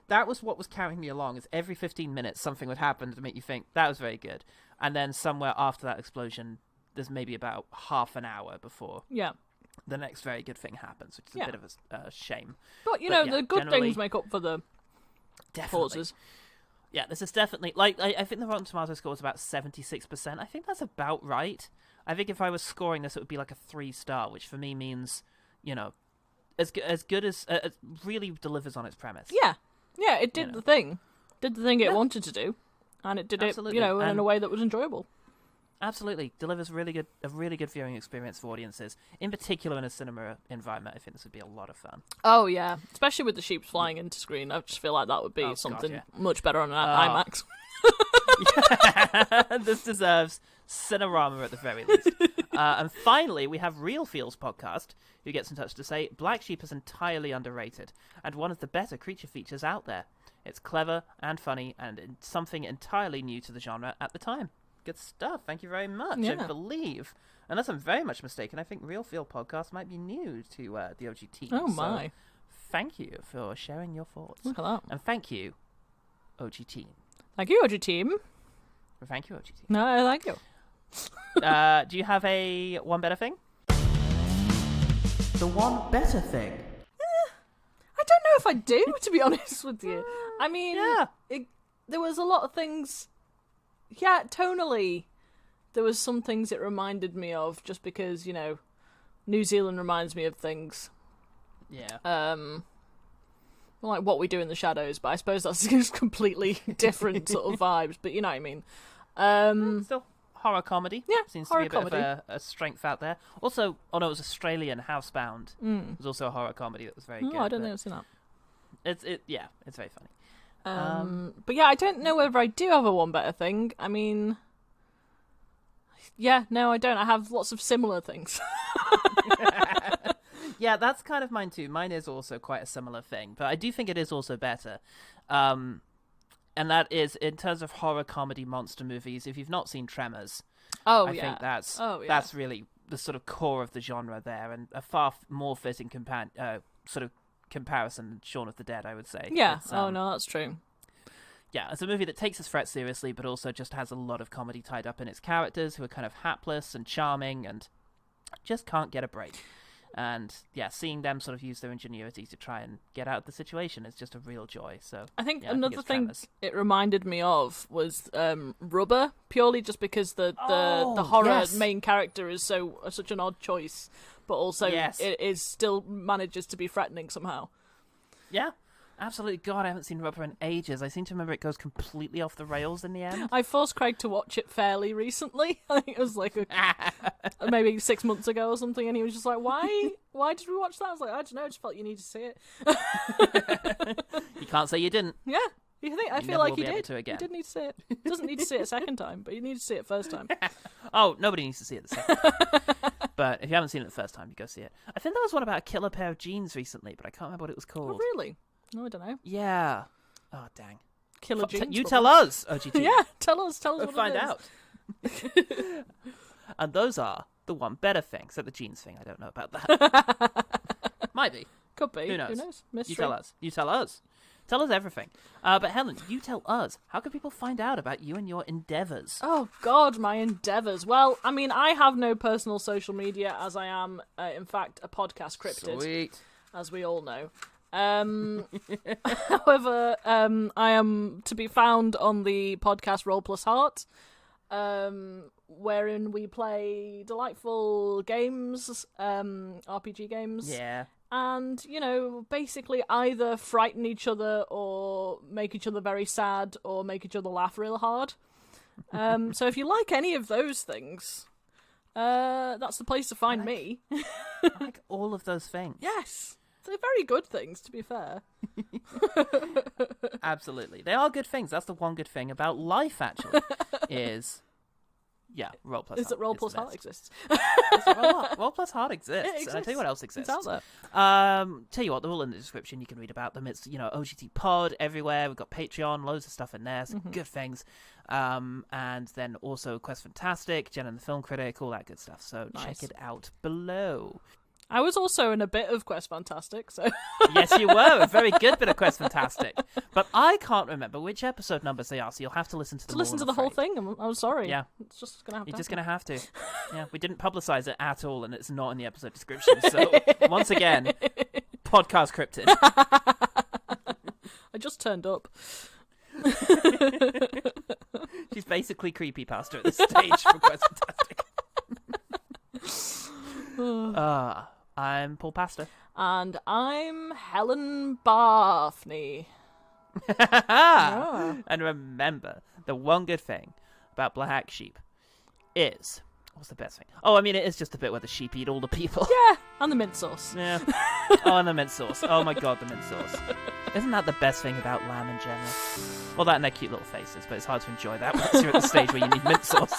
Speaker 1: that was what was carrying me along, is every 15 minutes something would happen to make you think, that was very good. And then somewhere after that explosion, there's maybe about half an hour before the next very good thing happens, which is a bit of a shame.
Speaker 2: But, the good things make up for the pauses.
Speaker 1: Yeah, this is definitely, I think the Rotten Tomatoes score was about 76%. I think that's about right. I think if I was scoring this, it would be like a 3-star, which for me means, as good as it really delivers on its premise.
Speaker 2: Yeah. Yeah, it did the thing. Did the thing it wanted to do. And it did
Speaker 1: absolutely.
Speaker 2: it, in a way that was enjoyable.
Speaker 1: Absolutely. Delivers a really good viewing experience for audiences. In particular in a cinema environment, I think this would be a lot of fun.
Speaker 2: Oh, yeah. Especially with the sheep flying into screen. I just feel like that would be something much better on IMAX.
Speaker 1: This deserves Cinerama at the very least. And finally, we have Real Feels podcast, who gets in touch to say, Black Sheep is entirely underrated, and one of the better creature features out there. It's clever and funny, and something entirely new to the genre at the time. Good stuff. Thank you very much.
Speaker 2: Yeah.
Speaker 1: I believe, unless I'm very much mistaken, I think Real Feel podcast might be new to the OG team.
Speaker 2: Oh, my.
Speaker 1: So thank you for sharing your thoughts.
Speaker 2: Look at that.
Speaker 1: And thank you, OG team.
Speaker 2: Thank you, OG team.
Speaker 1: Thank you, OG team.
Speaker 2: No, thank you.
Speaker 1: Do you have a one better thing? The one better thing.
Speaker 2: I don't know if I do, to be honest with you. I mean, there was a lot of things. Yeah, tonally, there was some things it reminded me of, just because, New Zealand reminds me of things.
Speaker 1: Yeah.
Speaker 2: Like What We Do in the Shadows, but I suppose that's just completely different sort of vibes, but you know what I mean.
Speaker 1: Still horror comedy.
Speaker 2: Yeah,
Speaker 1: seems
Speaker 2: horror
Speaker 1: to be a bit
Speaker 2: comedy.
Speaker 1: of a strength out there. Also, it was Australian, Housebound. It was also a horror comedy that was very good.
Speaker 2: Oh, I don't think I've seen that.
Speaker 1: It's very funny.
Speaker 2: But yeah, I don't know whether I do have a one better thing. I mean, yeah, no, I don't. I have lots of similar things.
Speaker 1: Yeah, that's kind of mine too. Mine is also quite a similar thing, but I do think it is also better. And that is, in terms of horror comedy monster movies, if you've not seen Tremors, I think that's really the sort of core of the genre there, and a far more fitting sort of comparison than Shaun of the Dead, I would say.
Speaker 2: Yeah, that's true.
Speaker 1: Yeah, it's a movie that takes its threat seriously, but also just has a lot of comedy tied up in its characters who are kind of hapless and charming and just can't get a break. And yeah, seeing them sort of use their ingenuity to try and get out of the situation is just a real joy. So
Speaker 2: I think
Speaker 1: yeah,
Speaker 2: another thing it reminded me of was Rubber, purely just because the horror main character is such an odd choice, but also it is still manages to be threatening somehow.
Speaker 1: Yeah. Absolutely. God, I haven't seen Rubber in ages. I seem to remember it goes completely off the rails in the end.
Speaker 2: I forced Craig to watch it fairly recently. I think it was like maybe 6 months ago or something, and he was just like, why did we watch that? I was like, I don't know, I just felt you need to see it.
Speaker 1: You can't say you didn't.
Speaker 2: Yeah. I feel like he did.
Speaker 1: He
Speaker 2: did need to see it. He doesn't need to see it a second time, but he needs to see it first time.
Speaker 1: Oh, nobody needs to see it the second time. But if you haven't seen it the first time, you go see it. I think there was one about a killer pair of jeans recently, but I can't remember what it was called.
Speaker 2: Oh, really? No, I don't know.
Speaker 1: Yeah. Oh, dang.
Speaker 2: Killer jeans.
Speaker 1: You tell us, OGT.
Speaker 2: Yeah, tell us
Speaker 1: we'll
Speaker 2: what
Speaker 1: find
Speaker 2: it is.
Speaker 1: out. And those are the one better thing. Except the jeans thing, I don't know about that. Might be.
Speaker 2: Could be.
Speaker 1: Who knows?
Speaker 2: Mystery.
Speaker 1: You tell us. You tell us. Tell us everything. But Helen, you tell us. How can people find out about you and your endeavours?
Speaker 2: Oh, God, my endeavours. Well, I mean, I have no personal social media, as I am, in fact, a podcast cryptid.
Speaker 1: Sweet.
Speaker 2: As we all know. However, I am to be found on the podcast Roll Plus Heart, wherein we play delightful games, RPG games.
Speaker 1: Yeah.
Speaker 2: And, basically either frighten each other or make each other very sad or make each other laugh real hard. So if you like any of those things, that's the place to find me.
Speaker 1: I like all of those things.
Speaker 2: Yes. They're very good things, to be fair.
Speaker 1: Absolutely. They are good things. That's the one good thing about life, actually, is... Yeah, Roll Plus Heart.
Speaker 2: Is that Roll Plus Heart exists?
Speaker 1: Roll Plus Heart exists.
Speaker 2: It exists.
Speaker 1: And I tell you what else exists.
Speaker 2: It's out there.
Speaker 1: Tell you what, they're all in the description. You can read about them. It's, OGT Pod everywhere. We've got Patreon, loads of stuff in there. Some good things. And then also Quest Fantastic, Jen and the Film Critic, all that good stuff. So check it out below.
Speaker 2: I was also in a bit of Quest Fantastic, so...
Speaker 1: Yes, you were. A very good bit of Quest Fantastic. But I can't remember which episode numbers they are, so you'll have to listen to them all,
Speaker 2: listen to the whole thing, I'm sorry.
Speaker 1: Yeah.
Speaker 2: It's just going to have to
Speaker 1: You're just going to have to. Yeah, we didn't publicise it at all, and it's not in the episode description. So, once again, podcast cryptid.
Speaker 2: I just turned up.
Speaker 1: She's basically creepypasta at this stage for Quest Fantastic. I'm Paul Pastor.
Speaker 2: And I'm Helen Gaffney.
Speaker 1: And remember, the one good thing about Black Sheep is... What's the best thing? Oh, I mean, it is just the bit where the sheep eat all the people.
Speaker 2: Yeah, and the mint sauce.
Speaker 1: Yeah. Oh, and the mint sauce. Oh my god, the mint sauce. Isn't that the best thing about lamb in general? Well, that and their cute little faces, but it's hard to enjoy that once you're at the stage where you need mint sauce.